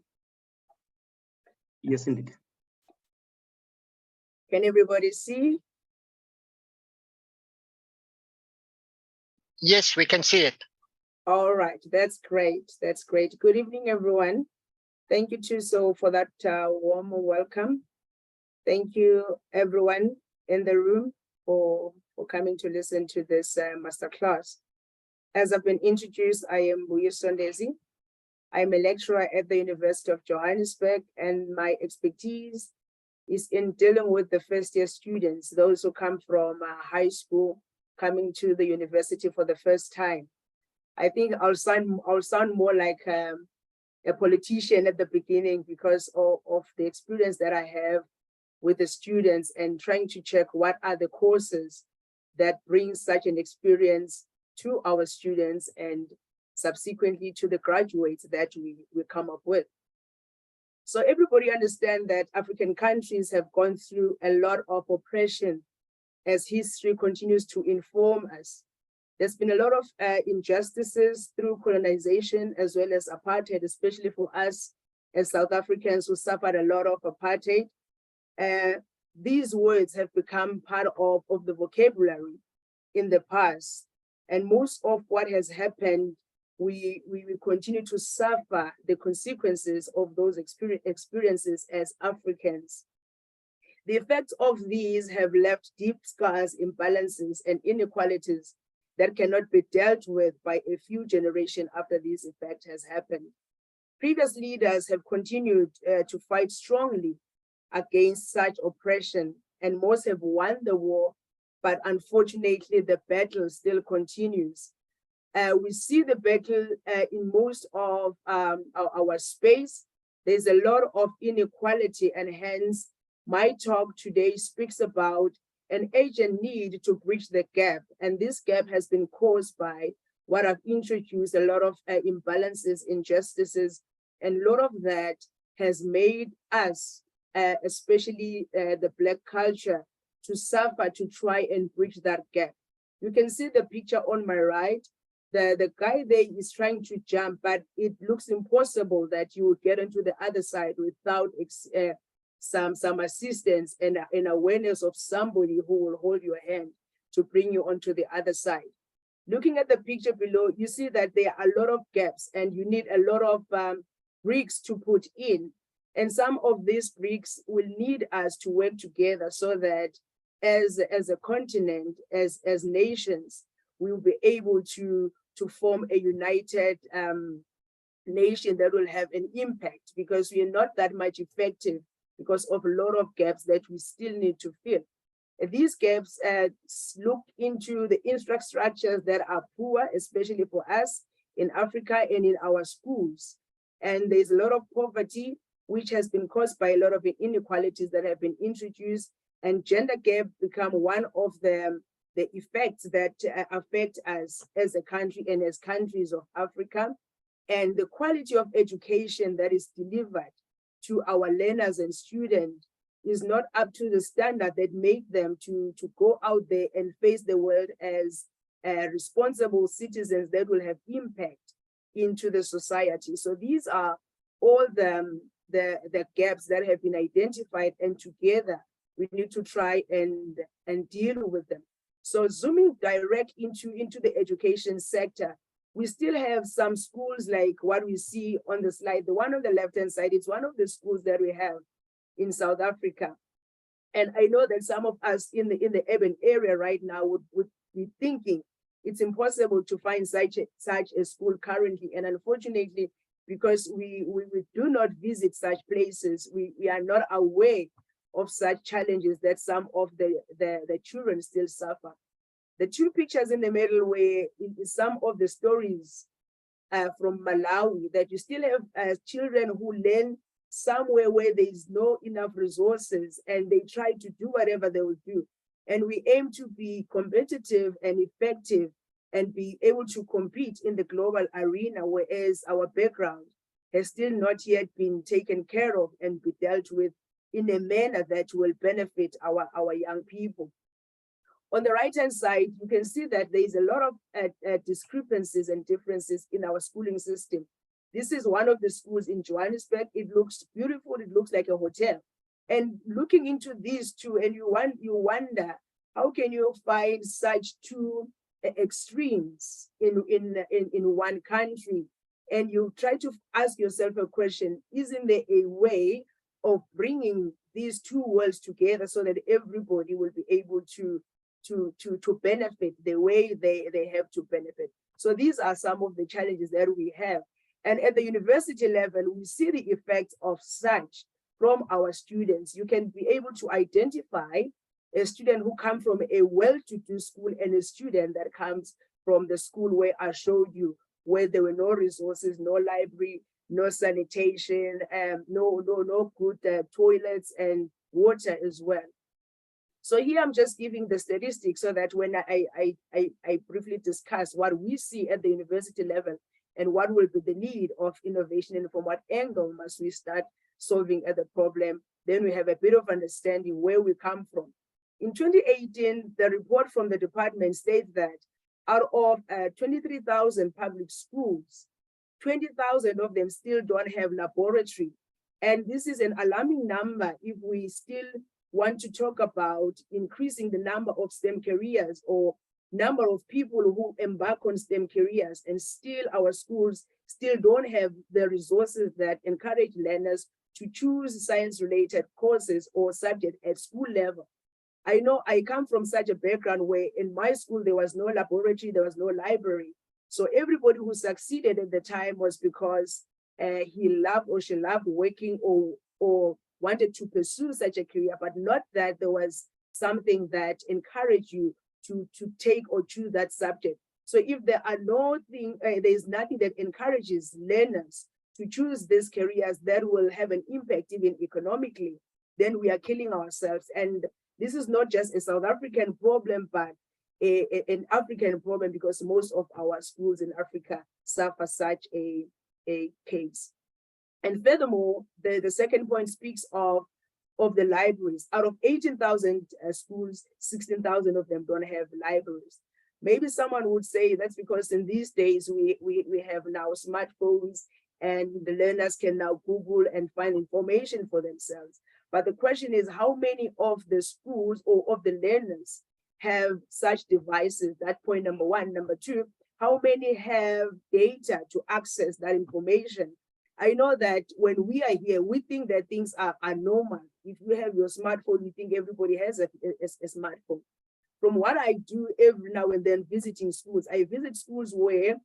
Yes, indeed. Can everybody see? Yes, we can see it. All right, that's great. That's great. Good evening, everyone. Thank you, Tuso, for that warm welcome. Thank you, everyone in the room, for coming to listen to this masterclass. As I've been introduced, I am Buyi Sondezi. I'm a lecturer at the University of Johannesburg, and my expertise is in dealing with the first-year students, those who come from high school, coming to the university for the first time. I think I'll sound more like a politician at the beginning because of the experience that I have with the students and trying to check what are the courses that bring such an experience to our students and subsequently to the graduates that we come up with. So everybody understands that African countries have gone through a lot of oppression as history continues to inform us. There's been a lot of injustices through colonization as well as apartheid, especially for us as South Africans who suffered a lot of apartheid. These words have become part of the vocabulary in the past. And most of what has happened, we continue to suffer the consequences of those experiences as Africans. The effects of these have left deep scars, imbalances, and inequalities that cannot be dealt with by a few generations after this effect has happened. Previous leaders have continued to fight strongly against such oppression, and most have won the war, but unfortunately the battle still continues. We see the battle in most of our space. There's a lot of inequality, and hence my talk today speaks about an urgent need to bridge the gap. And this gap has been caused by what I've introduced, a lot of imbalances, injustices, and a lot of that has made us, especially the Black culture, to suffer to try and bridge that gap. You can see the picture on my right. The guy there is trying to jump, but it looks impossible that you would get into the other side without some assistance and awareness of somebody who will hold your hand to bring you onto the other side. Looking at the picture below, you see that there are a lot of gaps and you need a lot of bricks to put in. And some of these bricks will need us to work together so that as a continent, as nations, we will be able to form a united nation that will have an impact, because we are not that much effective because of a lot of gaps that we still need to fill. These gaps look into the infrastructures that are poor, especially for us in Africa and in our schools. And there's a lot of poverty, which has been caused by a lot of inequalities that have been introduced, and gender gap become one of the effects that affect us as a country and as countries of Africa. And the quality of education that is delivered to our learners and students is not up to the standard that make them to go out there and face the world as responsible citizens that will have impact into the society. So these are all the gaps that have been identified, and together we need to try and deal with them. So zooming direct into the education sector, we still have some schools like what we see on the slide. The one on the left-hand side, it's one of the schools that we have in South Africa. And I know that some of us in the urban area right now would be thinking it's impossible to find such a school currently. And unfortunately, because we do not visit such places, we are not aware of such challenges that some of the children still suffer. The two pictures in the middle were some of the stories from Malawi, that you still have children who learn somewhere where there is no enough resources, and they try to do whatever they will do. And we aim to be competitive and effective and be able to compete in the global arena, whereas our background has still not yet been taken care of and be dealt with in a manner that will benefit our young people. On the right-hand side, you can see that there is a lot of discrepancies and differences in our schooling system. This is one of the schools in Johannesburg. It looks beautiful. It looks like a hotel. And looking into these two, and you wonder, how can you find such two extremes in one country? And you try to ask yourself a question: isn't there a way of bringing these two worlds together so that everybody will be able to benefit the way they have to benefit? So these are some of the challenges that we have. And at the university level, we see the effects of such from our students. You can be able to identify a student who comes from a well-to-do school and a student that comes from the school where I showed you, where there were no resources, no library, no sanitation, no good toilets and water as well. So here I'm just giving the statistics so that when I briefly discuss what we see at the university level and what will be the need of innovation and from what angle must we start solving at the problem, then we have a bit of understanding where we come from. In 2018, the report from the department states that out of 23,000 public schools, 20,000 of them still don't have laboratory. And this is an alarming number if we still want to talk about increasing the number of STEM careers or number of people who embark on STEM careers, and still our schools still don't have the resources that encourage learners to choose science-related courses or subjects at school level. I know I come from such a background where in my school, there was no laboratory, there was no library. So everybody who succeeded at the time was because he loved or she loved working or wanted to pursue such a career, but not that there was something that encouraged you to take or choose that subject. So if there are there's nothing that encourages learners to choose these careers that will have an impact even economically, then we are killing ourselves. And this is not just a South African problem, but an African problem, because most of our schools in Africa suffer such a case. And furthermore, the second point speaks of the libraries. Out of 18,000 schools, 16,000 of them don't have libraries. Maybe someone would say that's because in these days we have now smartphones and the learners can now Google and find information for themselves. But the question is, how many of the schools or of the learners have such devices? That's point number one. Number two, how many have data to access that information? I know that when we are here, we think that things are normal. If you have your smartphone, you think everybody has a smartphone. From what I do every now and then visiting schools, I visit schools where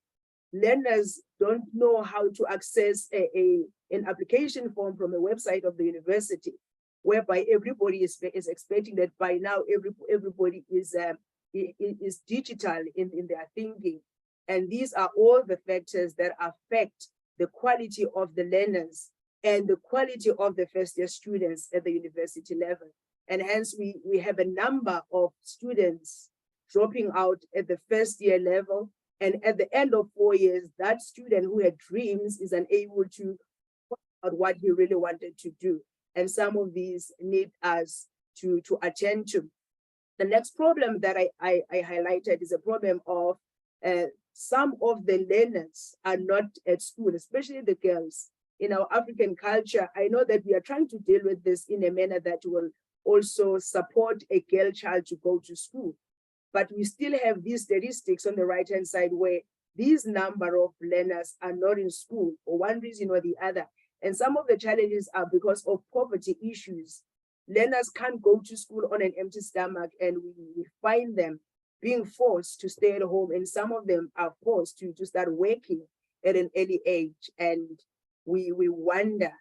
learners don't know how to access an application form from a website of the university, whereby everybody is expecting that by now everybody is digital in their thinking. And these are all the factors that affect the quality of the learners and the quality of the first-year students at the university level. And hence we have a number of students dropping out at the first-year level. And at the end of 4 years, that student who had dreams is unable to find out what he really wanted to do. And some of these need us to attend to. The next problem that I highlighted is a problem of some of the learners are not at school, especially the girls. In our African culture, I know that we are trying to deal with this in a manner that will also support a girl child to go to school. But we still have these statistics on the right-hand side where these number of learners are not in school for one reason or the other. And some of the challenges are because of poverty issues. Learners can't go to school on an empty stomach, and we find them being forced to stay at home, and some of them are forced to start working at an early age. And we wonder,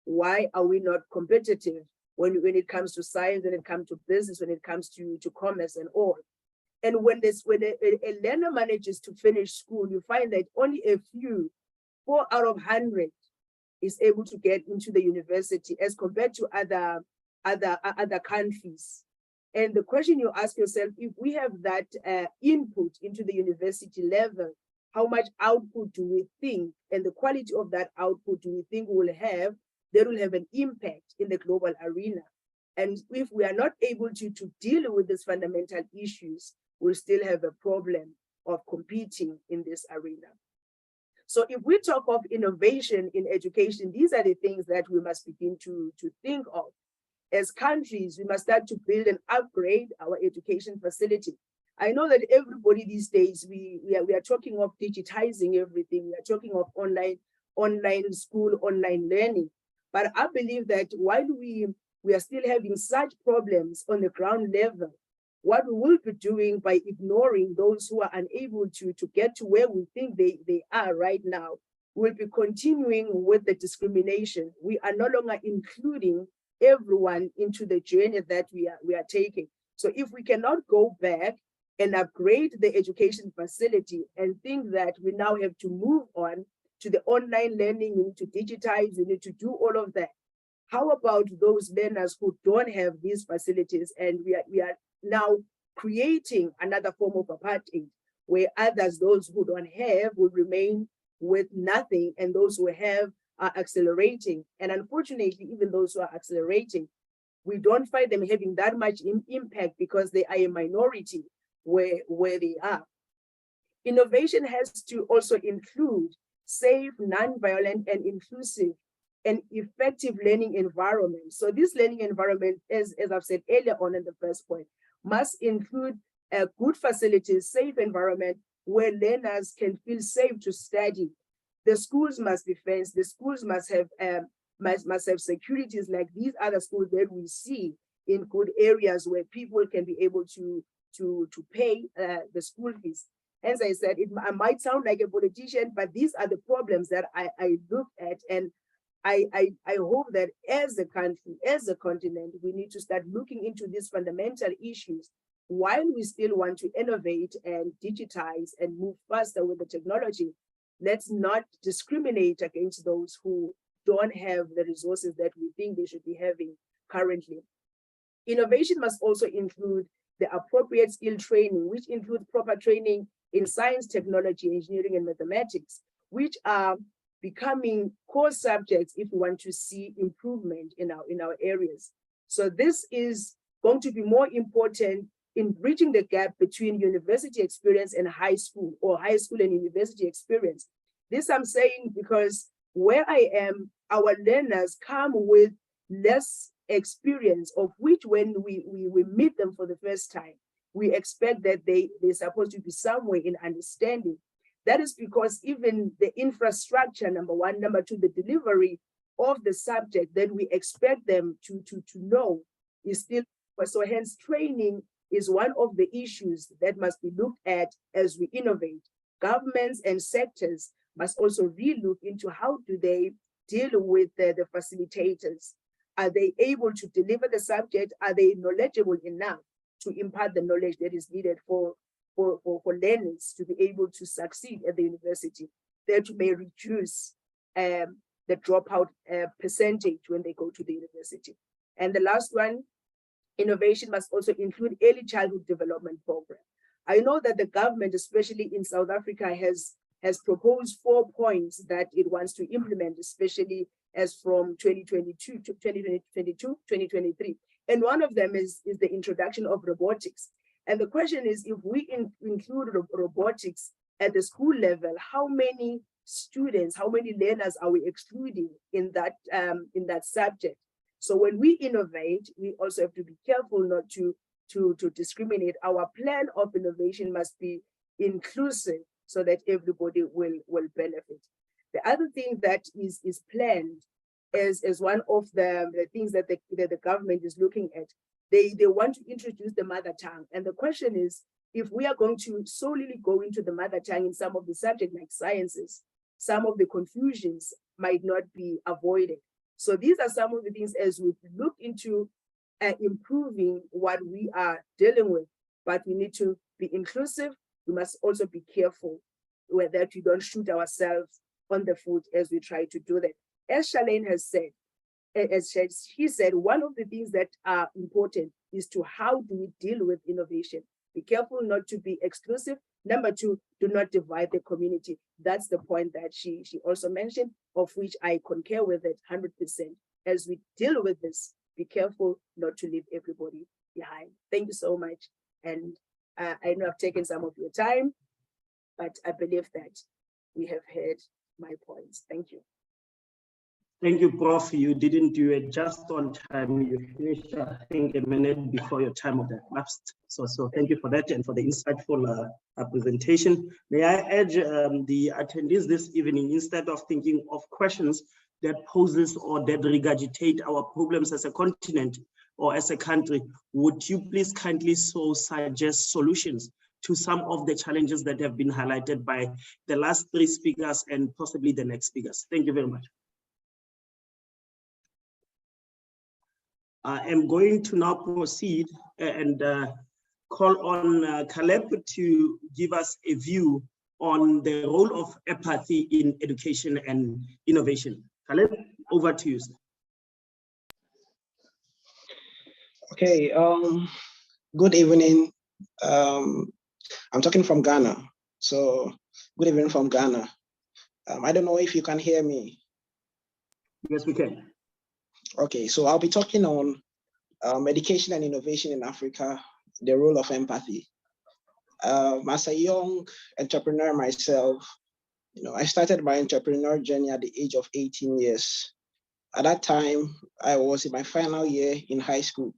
why are we not competitive when it comes to science, when it comes to business, when it comes to commerce and all? And when a learner manages to finish school, you find that only a few, 4 out of 100, is able to get into the university as compared to other countries. And the question you ask yourself, if we have that input into the university level, how much output do we think, and the quality of that output do we think will have, that will have an impact in the global arena? And if we are not able to deal with these fundamental issues, we'll still have a problem of competing in this arena. So if we talk of innovation in education, these are the things that we must begin to think of. As countries, we must start to build and upgrade our education facility. I know that everybody these days, we are talking of digitizing everything. We are talking of online school, online learning. But I believe that while we are still having such problems on the ground level, what we will be doing by ignoring those who are unable to get to where we think they are right now, we'll be continuing with the discrimination. We are no longer including everyone into the journey that we are taking. So if we cannot go back and upgrade the education facility and think that we now have to move on to the online learning, we need to digitize, we need to do all of that. How about those learners who don't have these facilities? And we are now creating another form of apartheid, where others, those who don't have, will remain with nothing, and those who have are accelerating. And unfortunately, even those who are accelerating, we don't find them having that much impact because they are a minority where they are. Innovation has to also include safe, non-violent, and inclusive and effective learning environment. So this learning environment, as I've said earlier on in the first point, must include good facilities, safe environment where learners can feel safe to study. The schools must be fenced. The schools must have securities like these other schools that we see in good areas where people can be able to pay the school fees. As I said, I might sound like a politician, but these are the problems that I look at, and I hope that as a country, as a continent, we need to start looking into these fundamental issues while we still want to innovate and digitize and move faster with the technology. Let's not discriminate against those who don't have the resources that we think they should be having currently. Innovation must also include the appropriate skill training, which includes proper training in science, technology, engineering, and mathematics, which are becoming core subjects if we want to see improvement in our areas. So this is going to be more important in bridging the gap between university experience and high school, or high school and university experience. This I'm saying because where I am, our learners come with less experience, of which when we meet them for the first time, we expect that they're supposed to be somewhere in understanding. That is because even the infrastructure, number one, number two, the delivery of the subject that we expect them to know is still, so hence training is one of the issues that must be looked at as we innovate. Governments and sectors must also relook into how do they deal with the facilitators. Are they able to deliver the subject? Are they knowledgeable enough to impart the knowledge that is needed for learners to be able to succeed at the university? That may reduce the dropout percentage when they go to the university. And the last one, innovation must also include early childhood development program. I know that the government, especially in South Africa, has proposed 4 points that it wants to implement, especially as from 2022 to 2023. And one of them is the introduction of robotics. And the question is, if we include robotics at the school level, how many students, how many learners are we excluding in that subject? So when we innovate, we also have to be careful not to discriminate. Our plan of innovation must be inclusive so that everybody will benefit. The other thing that is planned as one of the things that the government is looking at, they want to introduce the mother tongue. And the question is, if we are going to solely go into the mother tongue in some of the subjects like sciences, some of the confusions might not be avoided. So these are some of the things as we look into improving what we are dealing with, but we need to be inclusive. We must also be careful that we don't shoot ourselves on the foot as we try to do that. As Charlene has said, as she said, one of the things that are important is to how do we deal with innovation. Be careful not to be exclusive. Number two, do not divide the community. That's the point that she also mentioned, of which I concur with it 100%. As we deal with this, be careful not to leave everybody behind. Thank you so much. And I know I've taken some of your time, but I believe that we have heard my points. Thank you. Thank you, Prof. You didn't do it just on time. You finished, I think, a minute before your time of the lapsed. So thank you for that and for the insightful presentation. May I urge the attendees this evening, instead of thinking of questions that poses or that regurgitate our problems as a continent or as a country, would you please kindly so suggest solutions to some of the challenges that have been highlighted by the last 3 speakers and possibly the next speakers? Thank you very much. I am going to now proceed and call on Caleb to give us a view on the role of empathy in education and innovation. Caleb, over to you, sir. Okay, good evening. I'm talking from Ghana. So good evening from Ghana. I don't know if you can hear me. Yes, we can. Okay, so I'll be talking on education and innovation in Africa, the role of empathy. As a young entrepreneur myself, I started my entrepreneur journey at the age of 18 years. At that time, I was in my final year in high school,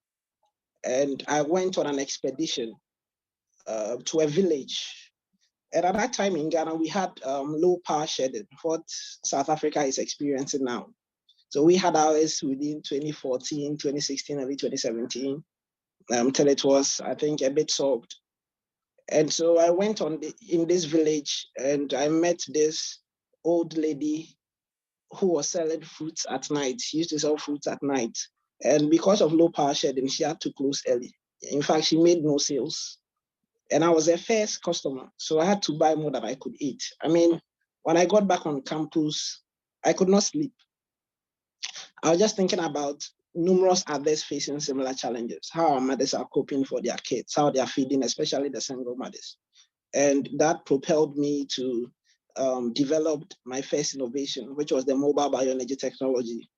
and I went on an expedition to a village. And at that time in Ghana, we had low power shedding, what South Africa is experiencing now. So we had ours within 2014, 2016, early 2017, till it was, I think, a bit solved. And so I went in this village, and I met this old lady who was selling fruits at night. She used to sell fruits at night. And because of low power shedding, she had to close early. In fact, she made no sales. And I was her first customer. So I had to buy more than I could eat. I mean, when I got back on campus, I could not sleep. I was just thinking about numerous others facing similar challenges, how our mothers are coping for their kids, how they are feeding, especially the single mothers. And that propelled me to develop my first innovation, which was the mobile bioenergy technology,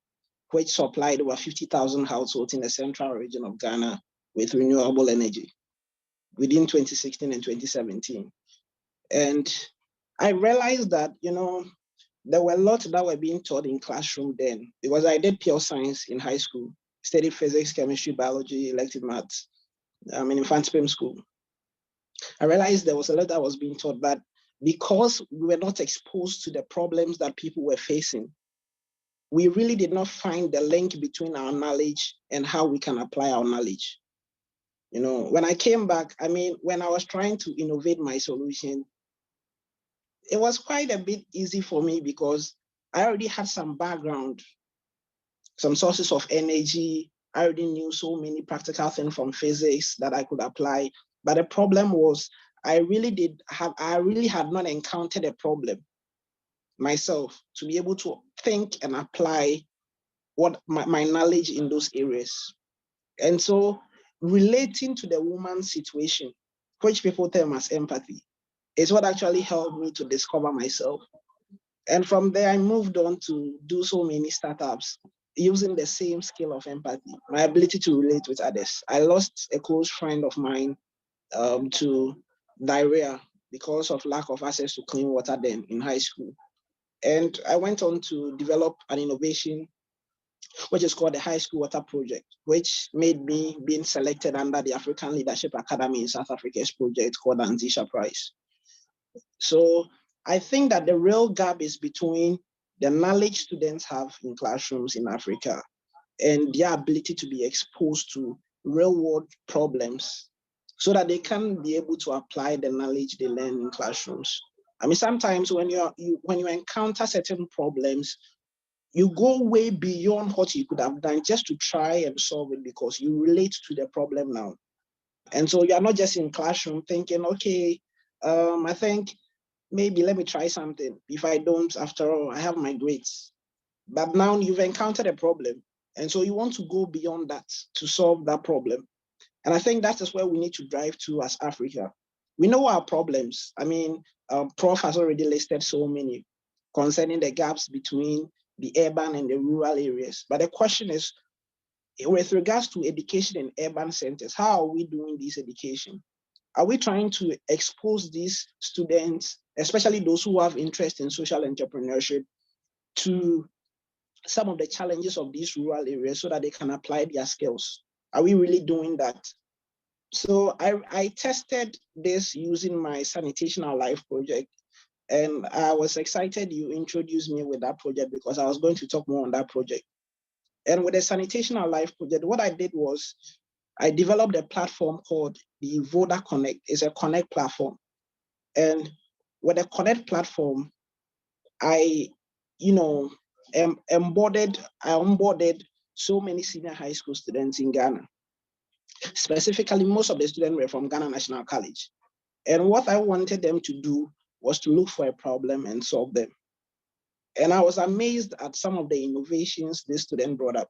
which supplied over 50,000 households in the central region of Ghana with renewable energy within 2016 and 2017. And I realized that, there were a lot that were being taught in classroom then, because I did pure science in high school, studied physics, chemistry, biology, elective maths, in infant spam school. I realized there was a lot that was being taught, but because we were not exposed to the problems that people were facing, we really did not find the link between our knowledge and how we can apply our knowledge. When I came back, when I was trying to innovate my solution, it was quite a bit easy for me because I already had some background, some sources of energy. I already knew so many practical things from physics that I could apply. But the problem was I really had not encountered a problem myself to be able to think and apply what my knowledge in those areas. And so relating to the woman's situation, which people term as empathy, is what actually helped me to discover myself. And from there, I moved on to do so many startups using the same skill of empathy, my ability to relate with others. I lost a close friend of mine to diarrhea because of lack of access to clean water then in high school. And I went on to develop an innovation, which is called the High School Water Project, which made me being selected under the African Leadership Academy in South Africa's project called the Anzisha Prize. So I think that the real gap is between the knowledge students have in classrooms in Africa and their ability to be exposed to real world problems so that they can be able to apply the knowledge they learn in classrooms. Sometimes when you encounter certain problems, you go way beyond what you could have done just to try and solve it because you relate to the problem now. And so you're not just in classroom thinking, okay, I think maybe let me try something. If I don't, after all, I have my grades. But now you've encountered a problem. And so you want to go beyond that to solve that problem. And I think that is where we need to drive to as Africa. We know our problems. Prof has already listed so many concerning the gaps between the urban and the rural areas. But the question is, with regards to education in urban centers, how are we doing this education? Are we trying to expose these students, especially those who have interest in social entrepreneurship, to some of the challenges of these rural areas so that they can apply their skills? Are we really doing that? So I tested this using my Sanitation Our Life project. And I was excited you introduced me with that project because I was going to talk more on that project. And with the Sanitation Our Life project, what I did was I developed a platform called the Voda Connect. It's a Connect platform. And with the Connect platform, I onboarded so many senior high school students in Ghana. Specifically, most of the students were from Ghana National College. And what I wanted them to do was to look for a problem and solve them. And I was amazed at some of the innovations this student brought up.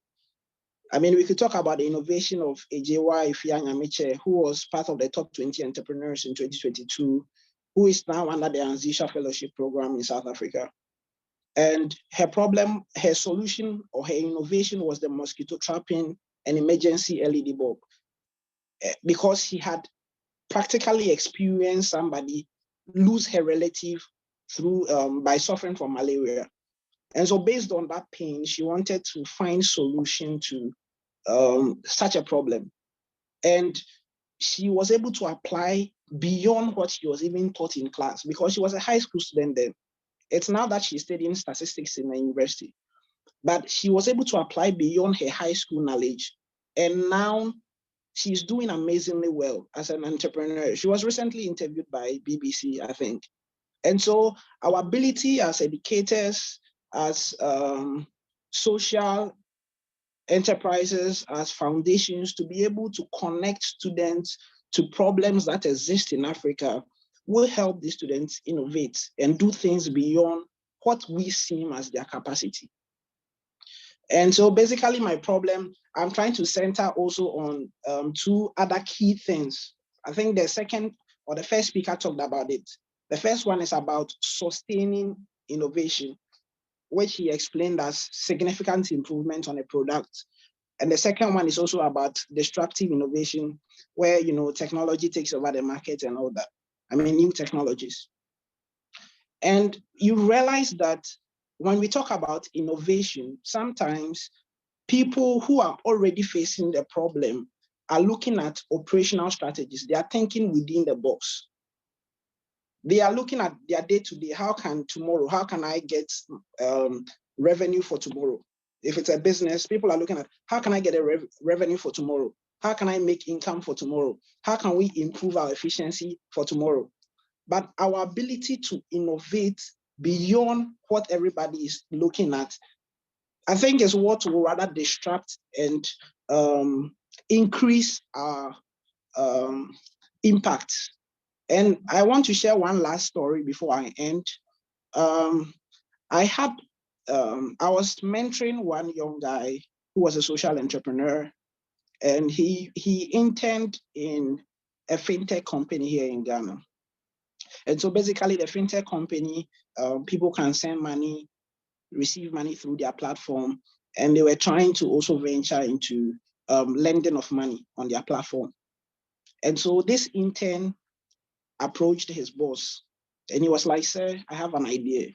We could talk about the innovation of Ejewa Ifeanyi, who was part of the top 20 entrepreneurs in 2022, who is now under the Anzisha Fellowship Program in South Africa. And her solution or her innovation was the mosquito trapping and emergency LED bulb, because she had practically experience somebody lose her relative through by suffering from malaria. And so based on that pain, she wanted to find solution to such a problem. And she was able to apply beyond what she was even taught in class, because she was a high school student then. It's now that she's studying statistics in the university, but she was able to apply beyond her high school knowledge. And now she's doing amazingly well as an entrepreneur. She was recently interviewed by BBC, I think. And so our ability as educators, as social enterprises, as foundations, to be able to connect students to problems that exist in Africa will help these students innovate and do things beyond what we seem as their capacity. And so basically my problem, I'm trying to center also on two other key things. I think the second or the first speaker talked about it. The first one is about sustaining innovation, which he explained as significant improvement on a product. And the second one is also about disruptive innovation, where technology takes over the market and all that. I mean, new technologies. And you realize that when we talk about innovation, sometimes people who are already facing the problem are looking at operational strategies. They are thinking within the box. They are looking at their day-to-day. How can I get revenue for tomorrow? If it's a business, people are looking at, how can I get a revenue for tomorrow? How can I make income for tomorrow? How can we improve our efficiency for tomorrow? But our ability to innovate beyond what everybody is looking at, I think, is what will rather distract and increase our impact. And I want to share one last story before I end. I was mentoring one young guy who was a social entrepreneur, and he interned in a fintech company here in Ghana. And so basically the fintech company, people can send money, receive money through their platform, and they were trying to also venture into lending of money on their platform. And so this intern approached his boss, and he was like, "Sir, I have an idea.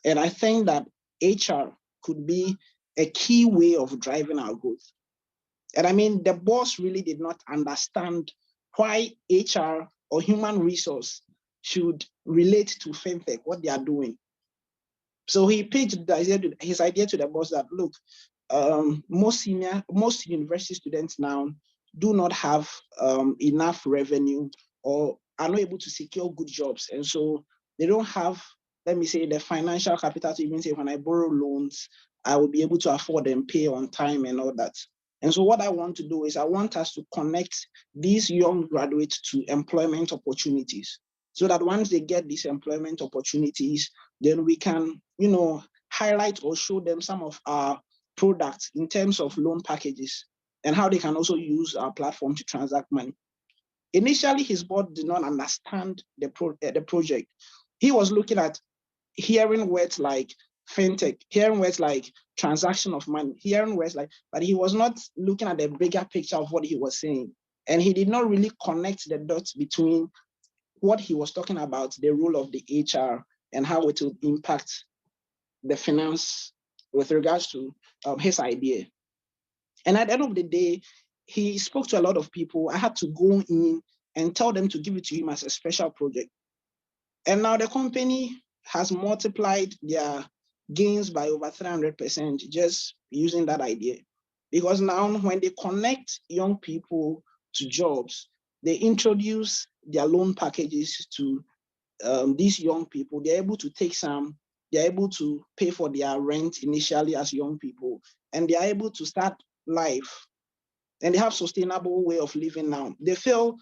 And I think that HR could be a key way of driving our growth." And I mean, the boss really did not understand why HR or human resource should relate to fintech, what they are doing. So he pitched his idea to the boss that, look, most university students now do not have enough revenue or are not able to secure good jobs. And so they don't have, let me say, the financial capital to even say, when I borrow loans, I will be able to afford and pay on time and all that. And so what I want to do is I want us to connect these young graduates to employment opportunities, so that once they get these employment opportunities, then we can, highlight or show them some of our products in terms of loan packages and how they can also use our platform to transact money. Initially, his board did not understand the project. He was looking at hearing words like fintech, hearing words like transaction of money, hearing words like, but he was not looking at the bigger picture of what he was saying. And he did not really connect the dots between what he was talking about, the role of the HR and how it would impact the finance with regards to his idea. And at the end of the day, he spoke to a lot of people. I had to go in and tell them to give it to him as a special project. And now the company has multiplied their gains by over 300% just using that idea. Because now when they connect young people to jobs, they introduce their loan packages to these young people. They're able to take some, they're able to pay for their rent initially as young people, and they're able to start life. And they have sustainable way of living now. They feel,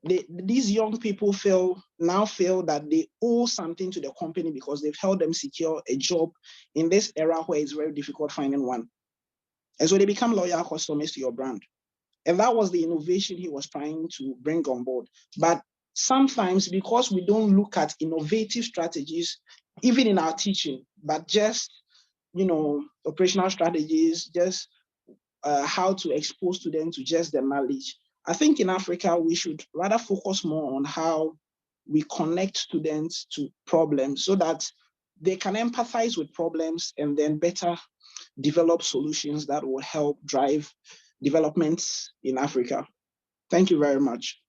these young people now feel that they owe something to the company because they've helped them secure a job in this era where it's very difficult finding one. And so they become loyal customers to your brand. And that was the innovation he was trying to bring on board. But sometimes, because we don't look at innovative strategies, even in our teaching, but just, operational strategies, just how to expose students to just the knowledge, I think in Africa, we should rather focus more on how we connect students to problems so that they can empathize with problems and then better develop solutions that will help drive developments in Africa. Thank you very much.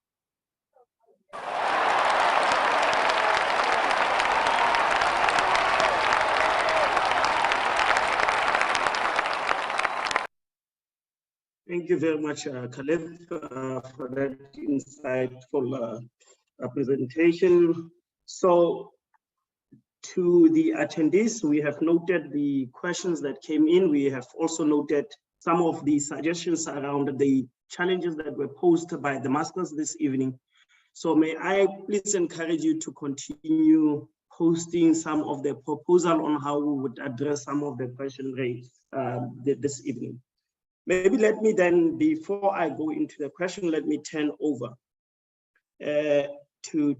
Thank you very much, Khaled, for that insightful presentation. So, to the attendees, we have noted the questions that came in. We have also noted some of the suggestions around the challenges that were posed by the masters this evening. So may I please encourage you to continue posting some of the proposal on how we would address some of the questions raised this evening. Maybe let me then, before I go into the question, let me turn over to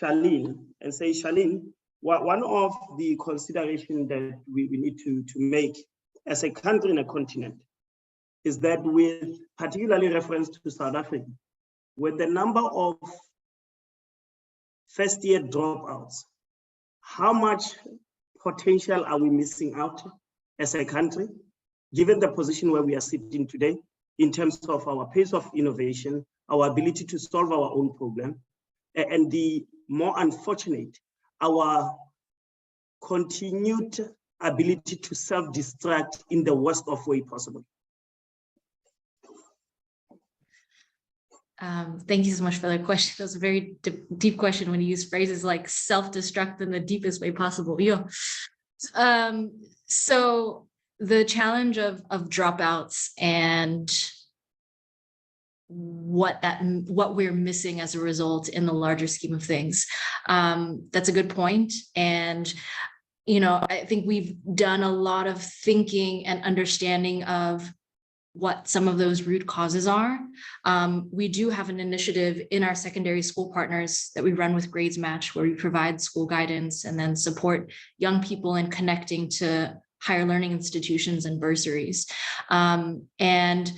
Charlene and say, Charlene, one of the considerations that we need to make as a country and a continent is that, with particularly reference to South Africa, with the number of first-year dropouts, how much potential are we missing out as a country, given the position where we are sitting today, in terms of our pace of innovation, our ability to solve our own problem, and the more unfortunate, our continued ability to self-destruct in the worst of way possible. Thank you so much for that question. That was a very deep question when you use phrases like self-destruct in the deepest way possible. Yeah. So the challenge of dropouts and what we're missing as a result in the larger scheme of things. That's a good point. And, you know, I think we've done a lot of thinking and understanding of what some of those root causes are. We do have an initiative in our secondary school partners that we run with Grades Match, where we provide school guidance and then support young people in connecting to higher learning institutions and bursaries. And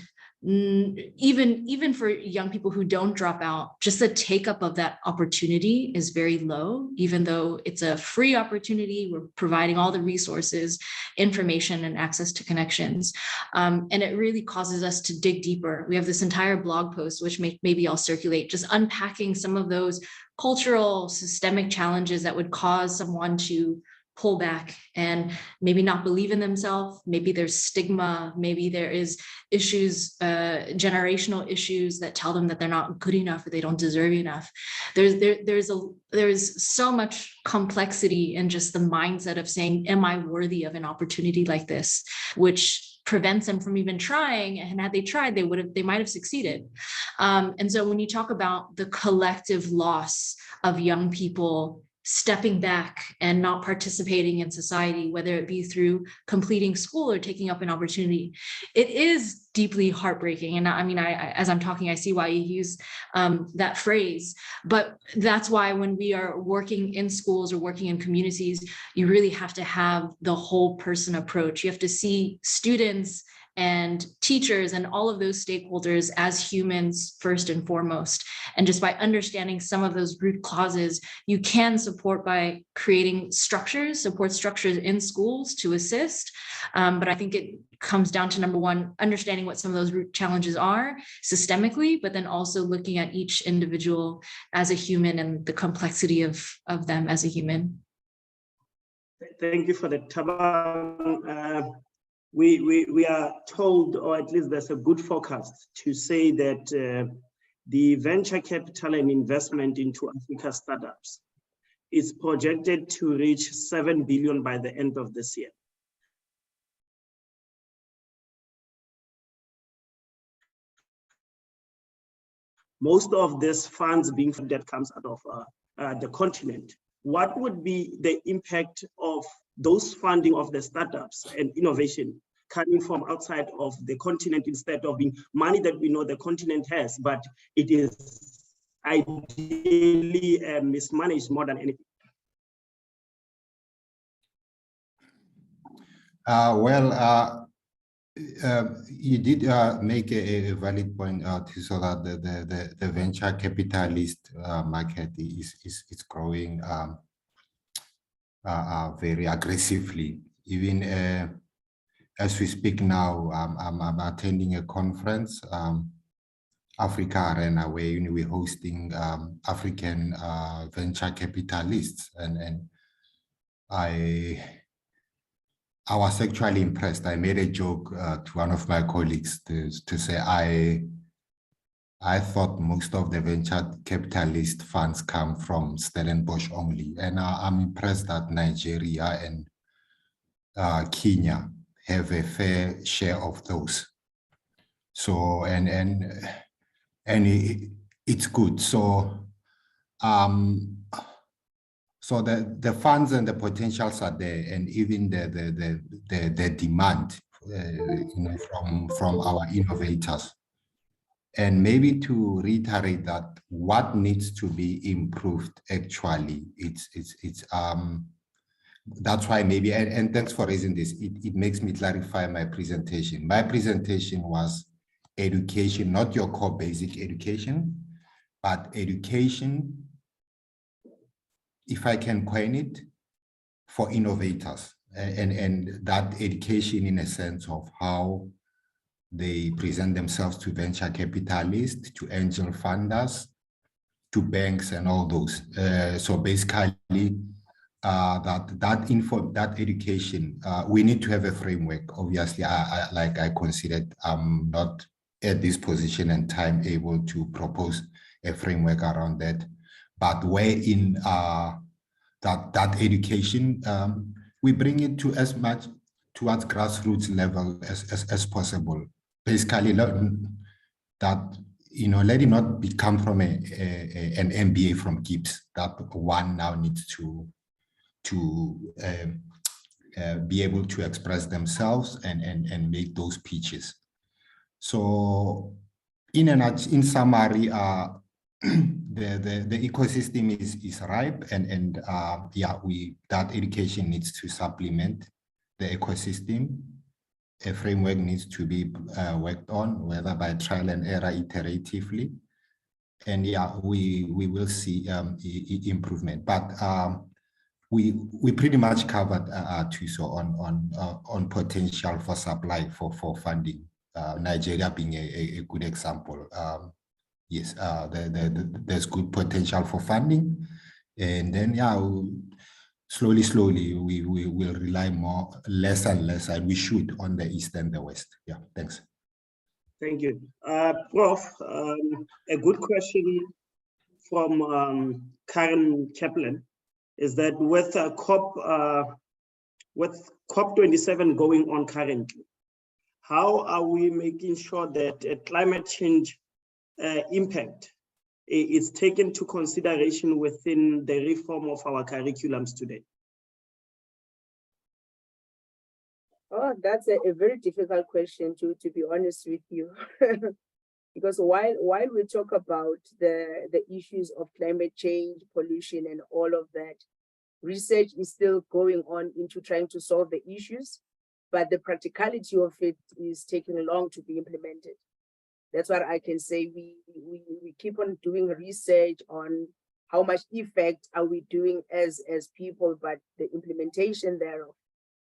even for young people who don't drop out, just the take up of that opportunity is very low. Even though it's a free opportunity, we're providing all the resources, information, and access to connections. And it really causes us to dig deeper. We have this entire blog post, which maybe I'll circulate, just unpacking some of those cultural systemic challenges that would cause someone to pull back and maybe not believe in themselves. Maybe there's stigma, maybe there is issues, generational issues that tell them that they're not good enough or they don't deserve enough. There's so much complexity in just the mindset of saying, am I worthy of an opportunity like this, which prevents them from even trying. And had they tried, they might have succeeded. And so when you talk about the collective loss of young people stepping back and not participating in society, whether it be through completing school or taking up an opportunity, it is deeply heartbreaking. And I mean, as I'm talking, I see why you use that phrase, but that's why when we are working in schools or working in communities, you really have to have the whole person approach. You have to see students and teachers and all of those stakeholders as humans first and foremost. And just by understanding some of those root causes, you can support by creating support structures in schools to assist. But I think it comes down to, number one, understanding what some of those root challenges are systemically, but then also looking at each individual as a human and the complexity of them as a human. Thank you for the Tabang. We are told, or at least there's a good forecast to say that the venture capital and investment into Africa startups is projected to reach 7 billion by the end of this year. Most of this funds being that comes out of the continent. What would be the impact of those funding of the startups and innovation coming from outside of the continent, instead of being money that we know the continent has, but it is ideally mismanaged more than anything? You did make a valid point out, so that the venture capitalist market is growing very aggressively. Even as we speak now, I'm attending a conference, Africa Arena, where we're hosting African venture capitalists, and I was actually impressed. I made a joke to one of my colleagues to say I thought most of the venture capitalist funds come from Stellenbosch only, and I'm impressed that Nigeria and Kenya have a fair share of those. So it's good. So so the funds and the potentials are there, and even the demand from our innovators. And maybe to reiterate that what needs to be improved actually, that's why maybe, and thanks for raising this, it makes me clarify my presentation. My presentation was education, not your core basic education, but education, if I can coin it, for innovators, and that education in a sense of how they present themselves to venture capitalists, to angel funders, to banks and all those. So basically, that education, we need to have a framework. Obviously, I considered I'm not at this position and time able to propose a framework around that. But where in that education, we bring it to as much towards grassroots level as possible. Basically, that let it not become from an MBA from Gibbs, that one now needs to be able to express themselves and make those pitches. So in summary, the ecosystem is ripe, and yeah, that education needs to supplement the ecosystem. A framework needs to be worked on, whether by trial and error iteratively, and yeah, we will see improvement. But we pretty much covered Tuso on potential for supply for funding. Nigeria being a good example. Yes, there's good potential for funding, and then yeah, slowly we will rely less and less, and we should, on the East and the West. Yeah, thanks. Thank you. Prof, a good question from Karen Kaplan is that with COP27 going on currently, how are we making sure that climate change impact is taken to consideration within the reform of our curriculums today? Oh, that's a very difficult question to be honest with you. Because while we talk about the issues of climate change, pollution, and all of that, research is still going on into trying to solve the issues, but the practicality of it is taking long to be implemented. That's what I can say. We keep on doing research on how much effect are we doing as people, but the implementation thereof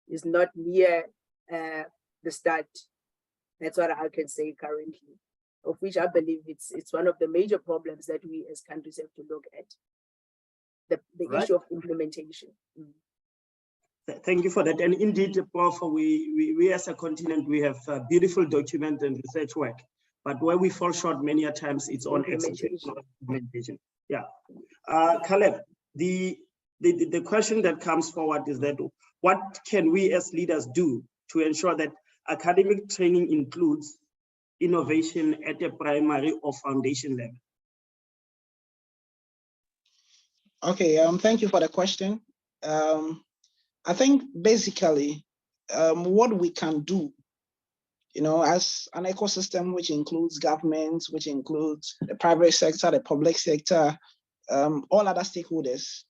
is not near the start. That's what I can say currently, of which I believe it's one of the major problems that we as countries have to look at, the Right. issue of implementation. Thank you for that. And indeed, Prof, we as a continent, we have beautiful document and research work, but where we fall short many a times, it's on execution, implementation. Yeah. Caleb, the question that comes forward is that what can we as leaders do to ensure that academic training includes innovation at a primary or foundation level? Okay, thank you for the question. I think basically what we can do, as an ecosystem which includes governments, which includes the private sector, the public sector, all other stakeholders,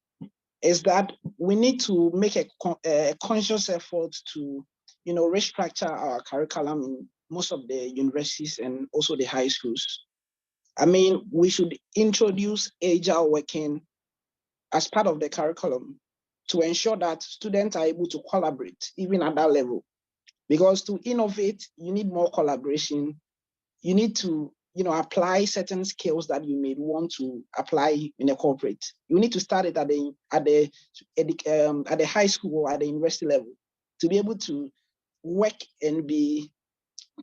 is that we need to make a conscious effort to restructure our curriculum in most of the universities and also the high schools. I mean, we should introduce agile working as part of the curriculum to ensure that students are able to collaborate even at that level. Because to innovate, you need more collaboration. You need to, apply certain skills that you may want to apply in a corporate. You need to start it at the high school or at the university level to be able to work and be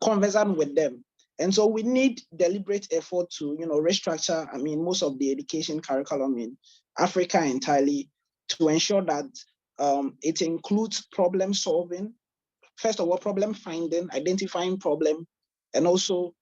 conversant with them. And so we need deliberate effort to, restructure, most of the education curriculum in Africa entirely to ensure that it includes problem solving. First of all, problem finding, identifying problem, and also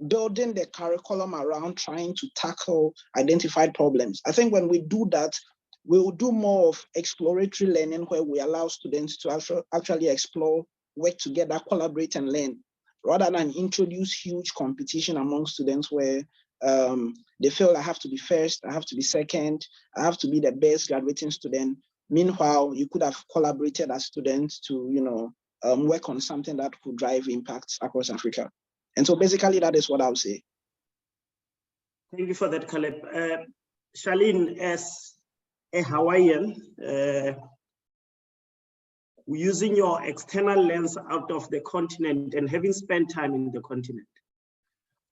building the curriculum around trying to tackle identified problems. I think when we do that, we will do more of exploratory learning where we allow students to actually explore, work together, collaborate and learn, rather than introduce huge competition among students where they feel I have to be first, I have to be second, I have to be the best graduating student. Meanwhile, you could have collaborated as students to, work on something that could drive impacts across Africa. And so basically that is what I would say. Thank you for that, Caleb. Charlene, as a Hawaiian, using your external lens out of the continent and having spent time in the continent,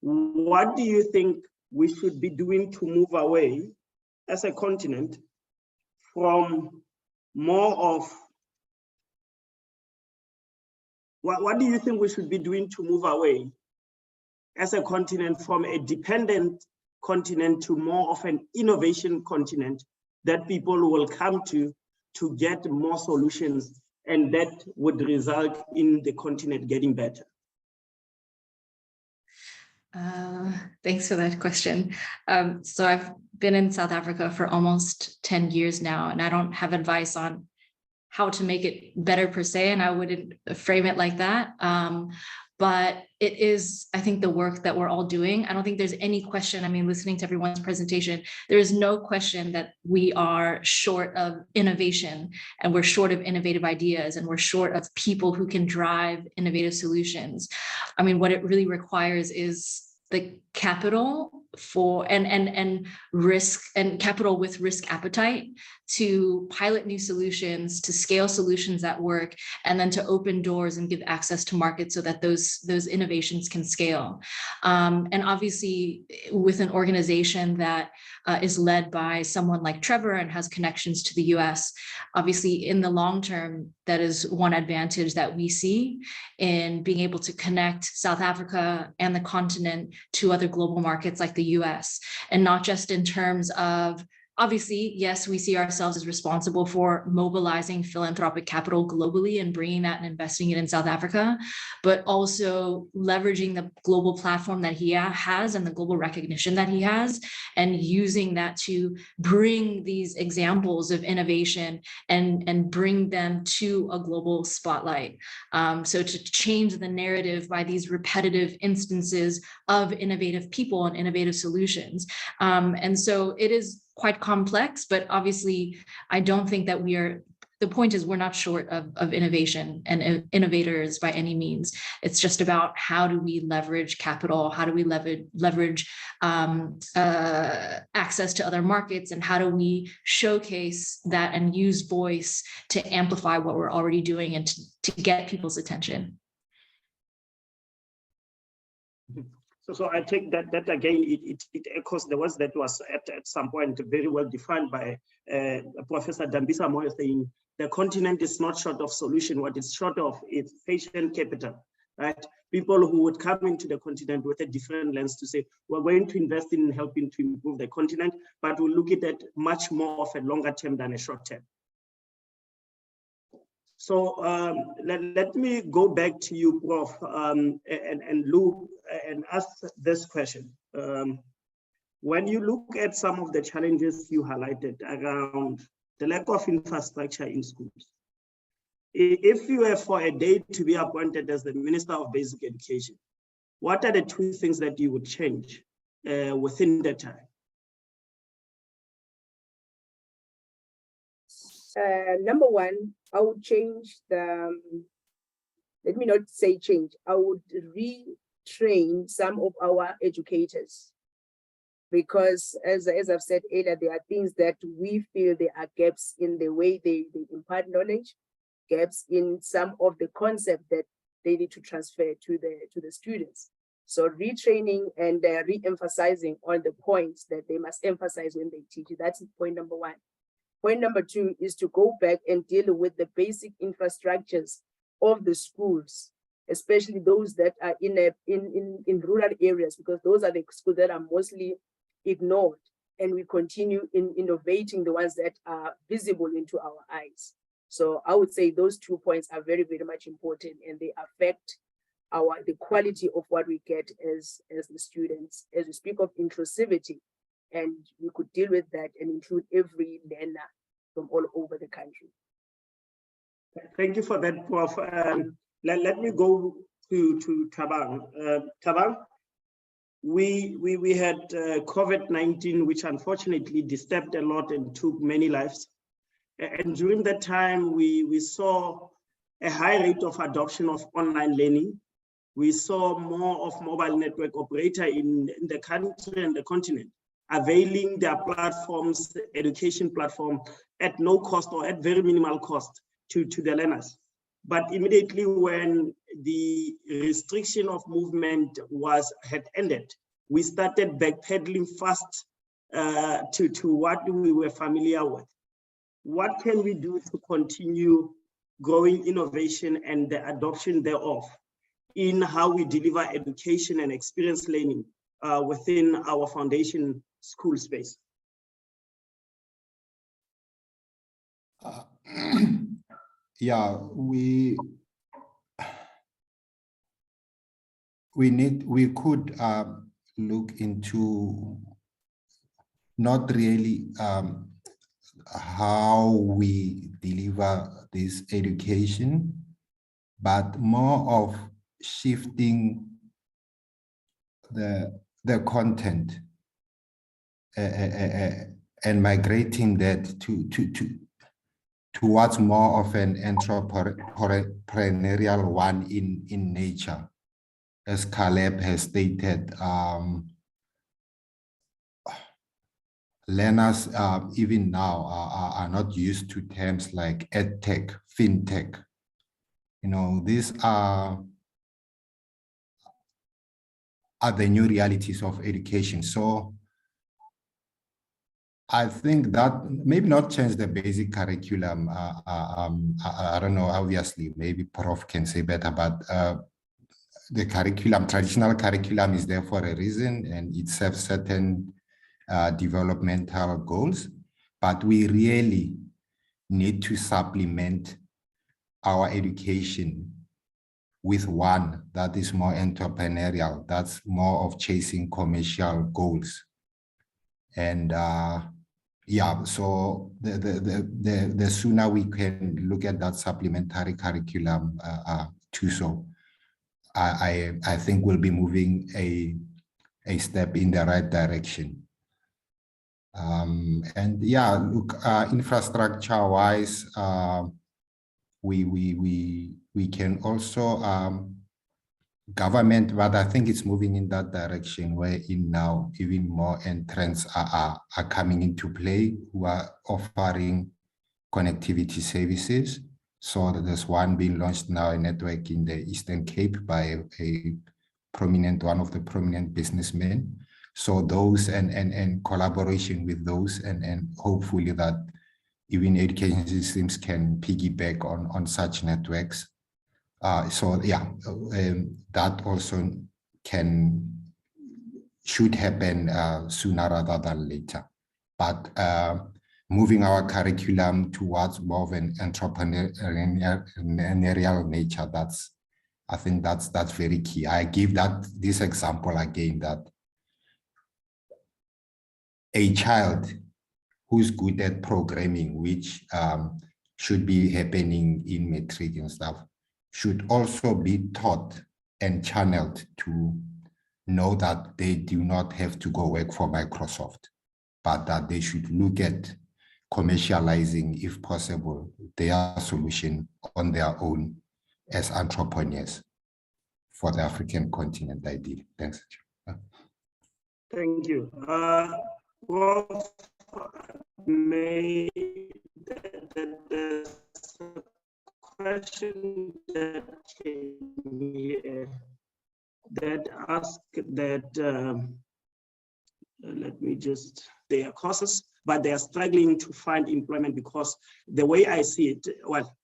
what do you think we should be doing to move away as a continent from more of, what do you think we should be doing to move away as a continent from a dependent continent to more of an innovation continent that people will come to get more solutions, and that would result in the continent getting better? Thanks for that question. So I've been in South Africa for almost 10 years now, and I don't have advice on how to make it better per se, and I wouldn't frame it like that. But it is, I think, the work that we're all doing. I don't think there's any question. I mean, listening to everyone's presentation, there is no question that we are short of innovation, and we're short of innovative ideas, and we're short of people who can drive innovative solutions. I mean, what it really requires is the capital for and risk, and capital with risk appetite to pilot new solutions, to scale solutions that work, and then to open doors and give access to markets so that those innovations can scale. And obviously, with an organization that is led by someone like Trevor and has connections to the US, obviously in the long term, that is one advantage that we see in being able to connect South Africa and the continent to other global markets like the US, and not just in terms of, obviously, yes, we see ourselves as responsible for mobilizing philanthropic capital globally and bringing that and investing it in South Africa, but also leveraging the global platform that he has and the global recognition that he has, and using that to bring these examples of innovation and bring them to a global spotlight. So to change the narrative by these repetitive instances of innovative people and innovative solutions. And so it is quite complex, but obviously I don't think that the point is we're not short of innovation and innovators by any means. It's just about how do we leverage capital, how do we leverage access to other markets, and how do we showcase that and use voice to amplify what we're already doing and to get people's attention. So I think that again, it echoes the words that was at some point very well defined by Professor Dambisa Moyo, saying the continent is not short of solution. What it's short of is patient capital, right? People who would come into the continent with a different lens to say, we're going to invest in helping to improve the continent, but we'll look at it much more of a longer term than a short term. So let me go back to you, Prof, and Lou, and ask this question. When you look at some of the challenges you highlighted around the lack of infrastructure in schools, if you were for a day to be appointed as the Minister of Basic Education, what are the two things that you would change within that time? Number one, I would change the let me not say change, I would retrain some of our educators. Because as I've said earlier, there are things that we feel there are gaps in the way they impart knowledge, gaps in some of the concepts that they need to transfer to the students. So retraining and re-emphasizing on the points that they must emphasize when they teach. That's point number one. Point number two is to go back and deal with the basic infrastructures of the schools, especially those that are in rural areas, because those are the schools that are mostly ignored, and we continue in innovating the ones that are visible into our eyes. So I would say those 2 points are very, very much important, and they affect the quality of what we get as the students. As we speak of inclusivity, and we could deal with that and include every learner from all over the country. Thank you for that, Prof. Let me go to Thabang. Thabang, we had COVID-19, which unfortunately disturbed a lot and took many lives. And during that time, we saw a high rate of adoption of online learning. We saw more of mobile network operator in the country and the continent availing their platforms, education platform, at no cost or at very minimal cost to the learners. But immediately when the restriction of movement had ended, we started backpedaling fast to what we were familiar with. What can we do to continue growing innovation and the adoption thereof in how we deliver education and experience learning within our foundation school space? Yeah, we could look into not really how we deliver this education, but more of shifting the content and migrating that towards more of an entrepreneurial one in nature. As Caleb has stated, learners even now are not used to terms like edtech, fintech. You know, these are the new realities of education. So I think that maybe not change the basic curriculum. I don't know, obviously, maybe Prof can say better, but the curriculum, traditional curriculum is there for a reason, and it serves certain developmental goals, but we really need to supplement our education with one that is more entrepreneurial, that's more of chasing commercial goals. And yeah, so the sooner we can look at that supplementary curriculum too, so I think we'll be moving a step in the right direction. And yeah, look, infrastructure wise, we can also government, but I think it's moving in that direction where in now even more entrants are coming into play who are offering connectivity services. So there's one being launched now, a network in the Eastern Cape by one of the prominent businessmen. So those and collaboration with those and hopefully that even education systems can piggyback on such networks. So yeah, that also should happen sooner rather than later. But moving our curriculum towards more of an entrepreneurial nature, I think that's very key. I give this example again, that a child who's good at programming, which should be happening in matric and stuff, should also be taught and channeled to know that they do not have to go work for Microsoft, but that they should look at commercializing, if possible, their solution on their own as entrepreneurs for the African continent, ideally. Thanks. Thank you. Prof, may the question that came here that asked that let me just, they are courses, but they are struggling to find employment because the way I see it, well,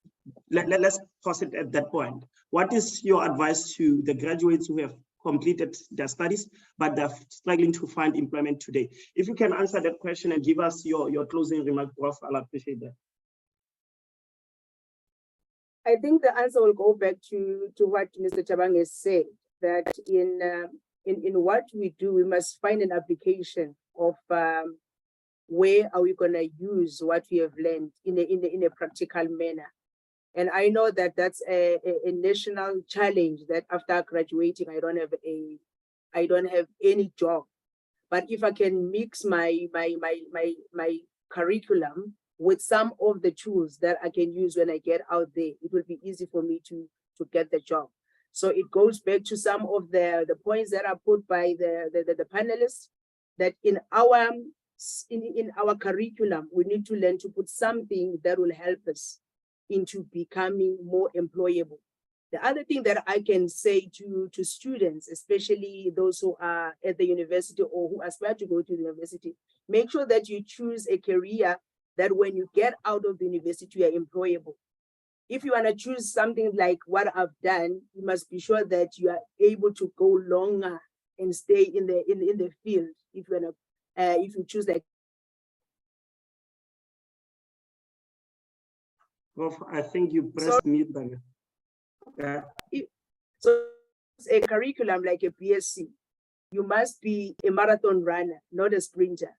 let's pause it at that point. What is your advice to the graduates who have completed their studies, but they're struggling to find employment today? If you can answer that question and give us your closing remark, Prof, I'll appreciate that. I think the answer will go back to what Mr. Chabang has said, that in what we do, we must find an application of where are we going to use what we have learned in a practical manner. And I know that that's a national challenge, that after graduating, I don't have any job. But if I can mix my curriculum with some of the tools that I can use when I get out there, it will be easy for me to get the job. So it goes back to some of the points that are put by the panelists, that in our curriculum, we need to learn to put something that will help us into becoming more employable. The other thing that I can say to students, especially those who are at the university or who aspire to go to the university, make sure that you choose a career that when you get out of the university, you are employable. If you want to choose something like what I've done, you must be sure that you are able to go longer and stay in the field. If you choose like. Prof, I think you pressed mute button. So it's a curriculum like a BSc. You must be a marathon runner, not a sprinter,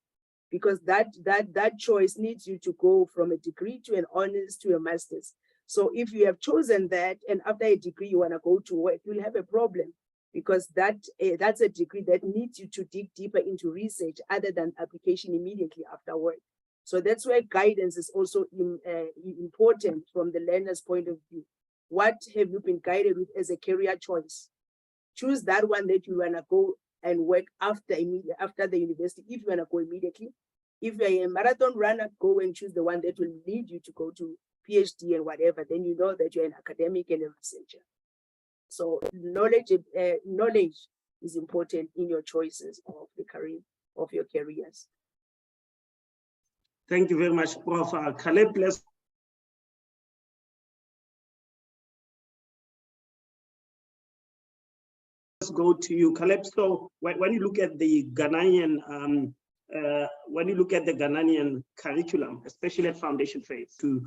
because that choice needs you to go from a degree to an honors to a master's. So if you have chosen that, and after a degree you want to go to work, you'll have a problem, because that's a degree that needs you to dig deeper into research other than application immediately after work. So that's where guidance is also important from the learner's point of view. What have you been guided with as a career choice? Choose that one that you want to go and work after the university, if you want to go immediately. If you're a marathon runner, go and choose the one that will lead you to go to PhD and whatever. Then you know that you're an academic and a researcher. So knowledge is important in your choices of the career, of your careers. Thank you very much, Prof. Caleb, let's go to you, Caleb. So when you look at the Ghanaian curriculum, especially at foundation phase to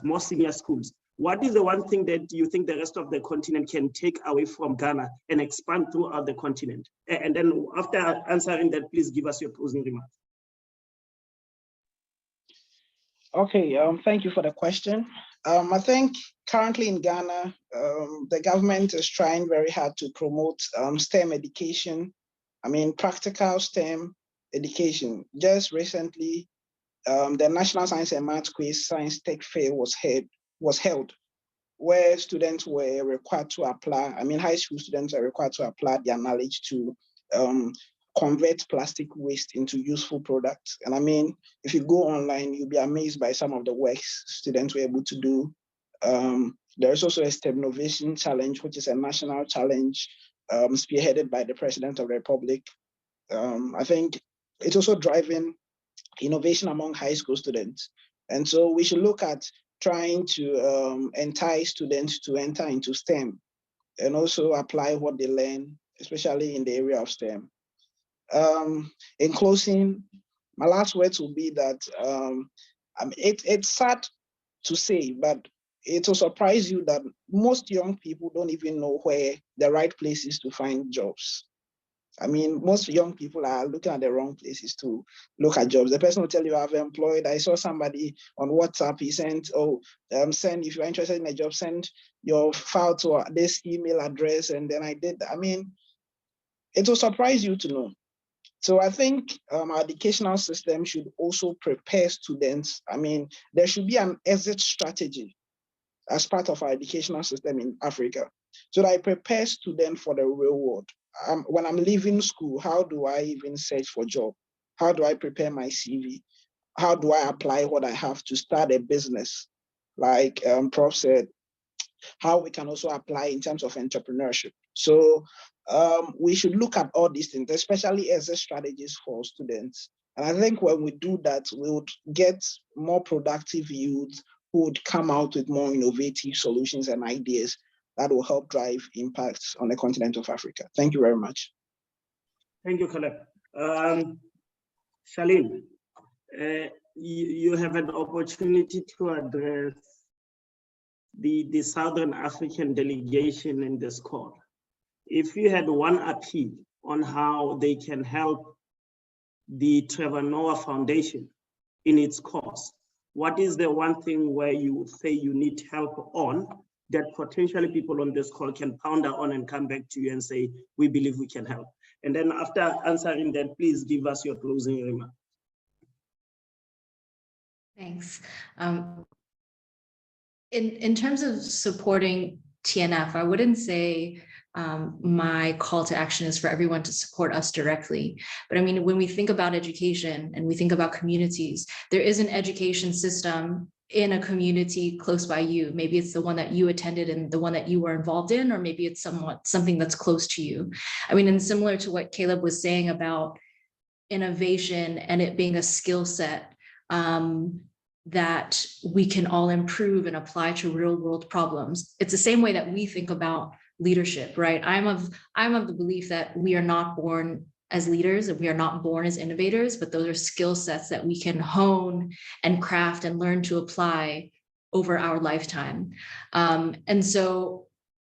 more senior schools, what is the one thing that you think the rest of the continent can take away from Ghana and expand throughout the continent? And then after answering that, please give us your closing remarks. Okay, thank you for the question. I think currently in Ghana, the government is trying very hard to promote STEM education. I mean, practical STEM education. Just recently, the National Science and Maths Quiz Science Tech Fair was held, where students were required to apply. I mean, high school students are required to apply their knowledge to convert plastic waste into useful products. And I mean, if you go online, you'll be amazed by some of the works students were able to do. There is also a STEM Innovation Challenge, which is a national challenge spearheaded by the President of the Republic. I think it's also driving innovation among high school students. And so we should look at trying to entice students to enter into STEM and also apply what they learn, especially in the area of STEM. In closing, my last words will be that it's sad to say, but it will surprise you that most young people don't even know where the right place is to find jobs. I mean, most young people are looking at the wrong places to look at jobs. The person will tell you, I've employed. I saw somebody on WhatsApp, he sent, send, if you're interested in a job, send your file to this email address. And then I did. I mean, it will surprise you to know. So I think our educational system should also prepare students. I mean, there should be an exit strategy. as part of our educational system in Africa, so that I prepare students for the real world. When I'm leaving school, how do I even search for job? How do I prepare my CV? How do I apply what I have to start a business? Like Prof said, how we can also apply in terms of entrepreneurship. So we should look at all these things, especially as a strategies for students. And I think when we do that, we would get more productive youth who would come out with more innovative solutions and ideas that will help drive impacts on the continent of Africa. Thank you very much. Thank you, Caleb. Charlene, you have an opportunity to address the Southern African delegation in this call. If you had one appeal on how they can help the Trevor Noah Foundation in its cause, what is the one thing where you would say you need help on that potentially people on this call can pounder on and come back to you and say, we believe we can help? And then after answering that, please give us your closing remarks. Thanks. In terms of supporting TNF, I wouldn't say my call to action is for everyone to support us directly. But I mean, when we think about education and we think about communities, there is an education system in a community close by you. Maybe it's the one that you attended and the one that you were involved in, or maybe it's something that's close to you. I mean, and similar to what Caleb was saying about innovation and it being a skill set that we can all improve and apply to real world problems. It's the same way that we think about leadership, right? I'm of the belief that we are not born as leaders, and we are not born as innovators, but those are skill sets that we can hone and craft and learn to apply over our lifetime. And so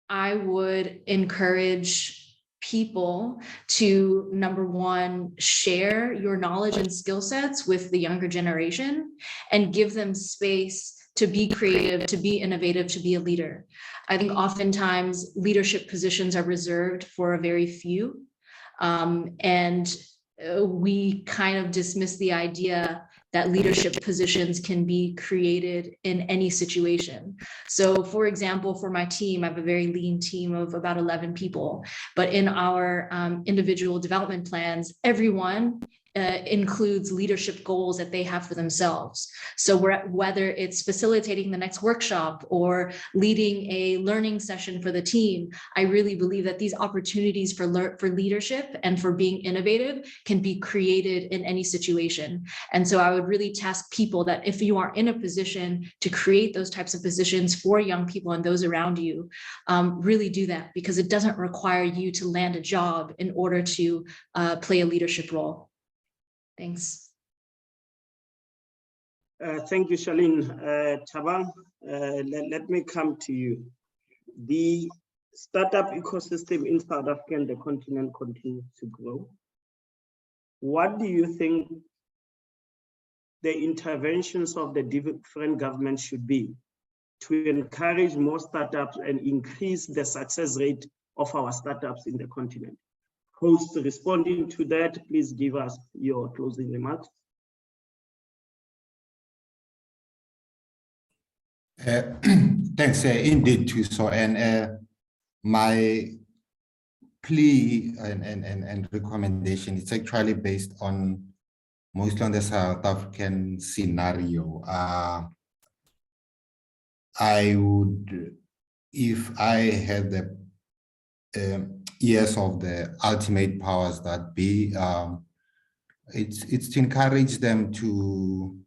I would encourage people to, number one, share your knowledge and skill sets with the younger generation and give them space to be creative, to be innovative, to be a leader. I think oftentimes leadership positions are reserved for a very few. And we kind of dismiss the idea that leadership positions can be created in any situation. So for example, for my team, I have a very lean team of about 11 people, but in our individual development plans, everyone includes leadership goals that they have for themselves. So whether it's facilitating the next workshop or leading a learning session for the team, I really believe that these opportunities for leadership and for being innovative can be created in any situation. And so I would really task people that if you are in a position to create those types of positions for young people and those around you, really do that, because it doesn't require you to land a job in order to play a leadership role. Thanks. Thank you, Charlene. Thabang, let me come to you. The startup ecosystem in South Africa and the continent continues to grow. What do you think the interventions of the different governments should be to encourage more startups and increase the success rate of our startups in the continent? Host, responding to that, please give us your closing remarks. Thanks, indeed, Tuso. And my plea and recommendation is actually based on mostly on the South African scenario. I would, if I had the ears of the ultimate powers that be, it's to encourage them to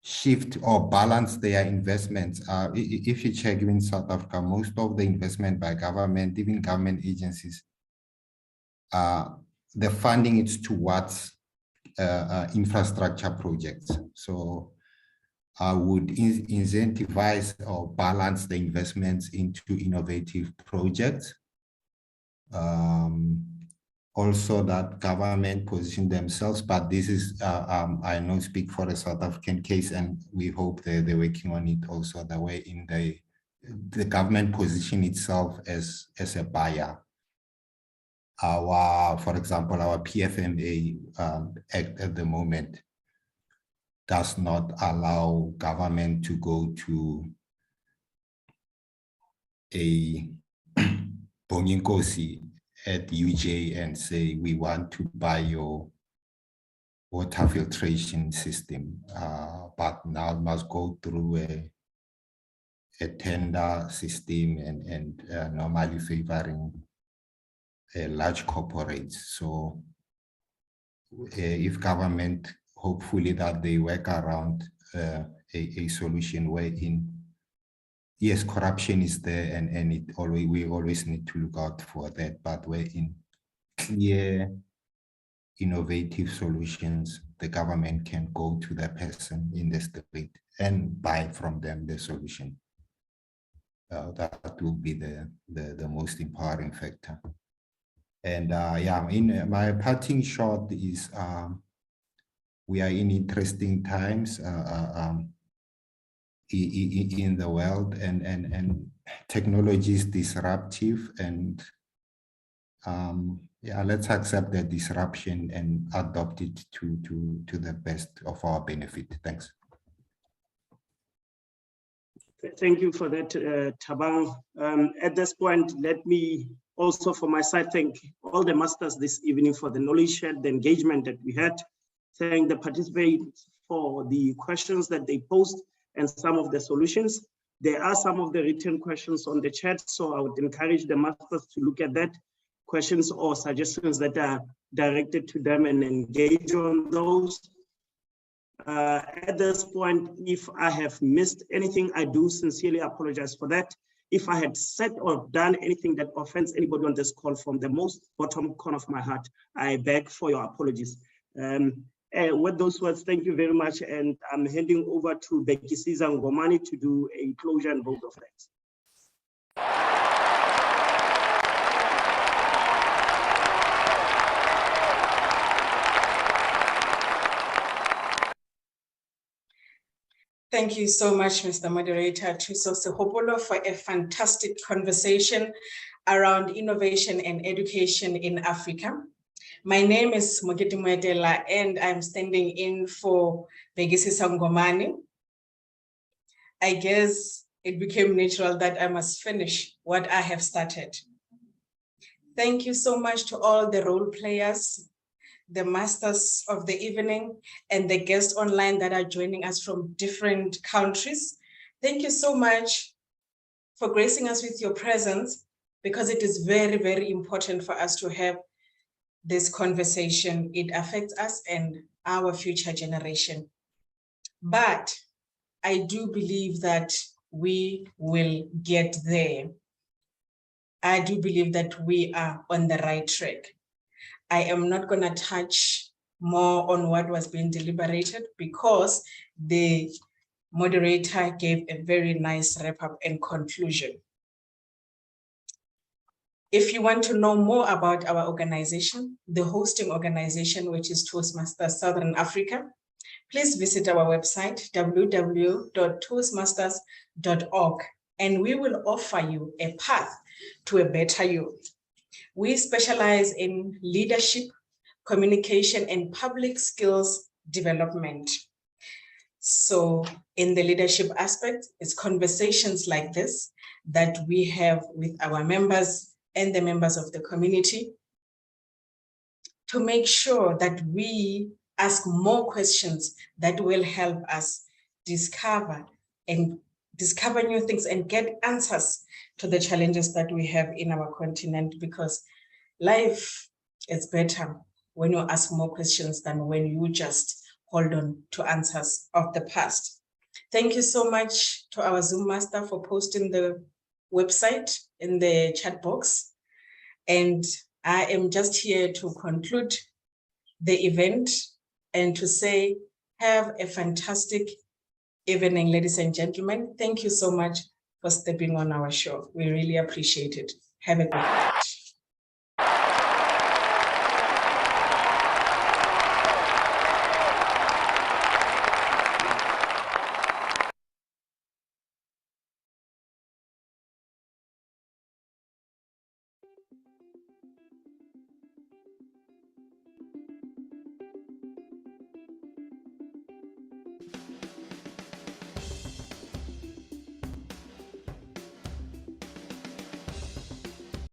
shift or balance their investments. If you check in South Africa, most of the investment by government, even government agencies, the funding is towards infrastructure projects. So I would incentivize or balance the investments into innovative projects. Also that government position themselves, but this is, I know speak for the South African case, and we hope that they're working on it also the way in the government position itself as a buyer. For example, our PFMA Act at the moment does not allow government to go to a Bonginkosi at UJ and say, we want to buy your water filtration system, but now it must go through a tender system and normally favoring large corporates. So if government, hopefully that they work around a solution wherein, yes, corruption is there and we always need to look out for that, but wherein clear, innovative solutions, the government can go to the person in the street and buy from them the solution. That will be the most empowering factor. And yeah, in my parting shot is we are in interesting times in the world, and technology is disruptive, and yeah, let's accept that disruption and adopt it to the best of our benefit. Thanks. Thank you for that, Thabang. At this point, let me also, from my side, thank all the masters this evening for the knowledge shared, the engagement that we had. Thank the participants for the questions that they posed and some of the solutions. There are some of the written questions on the chat, so I would encourage the masters to look at that, questions or suggestions that are directed to them, and engage on those. At this point, if I have missed anything, I do sincerely apologize for that. If I had said or done anything that offends anybody on this call from the most bottom corner of my heart, I beg for your apologies. With those words, thank you very much. And I'm handing over to Bekisiza Ngomani to do a closure and vote of thanks. Thank you so much, Mr. Moderator, Thuso Sehopolo, for a fantastic conversation around innovation and education in Africa. My name is Moketi Moetela, and I'm standing in for Bekisiza Ngomani. I guess it became natural that I must finish what I have started. Thank you so much to all the role players, the masters of the evening, and the guests online that are joining us from different countries. Thank you so much for gracing us with your presence, because it is very, very important for us to have this conversation. It affects us and our future generation. But I do believe that we will get there. I do believe that we are on the right track. I am not going to touch more on what was being deliberated, because the moderator gave a very nice wrap up and conclusion. If you want to know more about our organization, the hosting organization, which is Toastmasters Southern Africa, please visit our website, www.toastmasters.org, and we will offer you a path to a better you. We specialize in leadership, communication, and public skills development. So in the leadership aspect, it's conversations like this that we have with our members and the members of the community to make sure that we ask more questions that will help us discover new things and get answers to the challenges that we have in our continent, because life is better when you ask more questions than when you just hold on to answers of the past. Thank you so much to our Zoom master for posting the website in the chat box. And I am just here to conclude the event and to say, have a fantastic evening, ladies and gentlemen. Thank you so much for stepping on our show. We really appreciate it. Have a good night.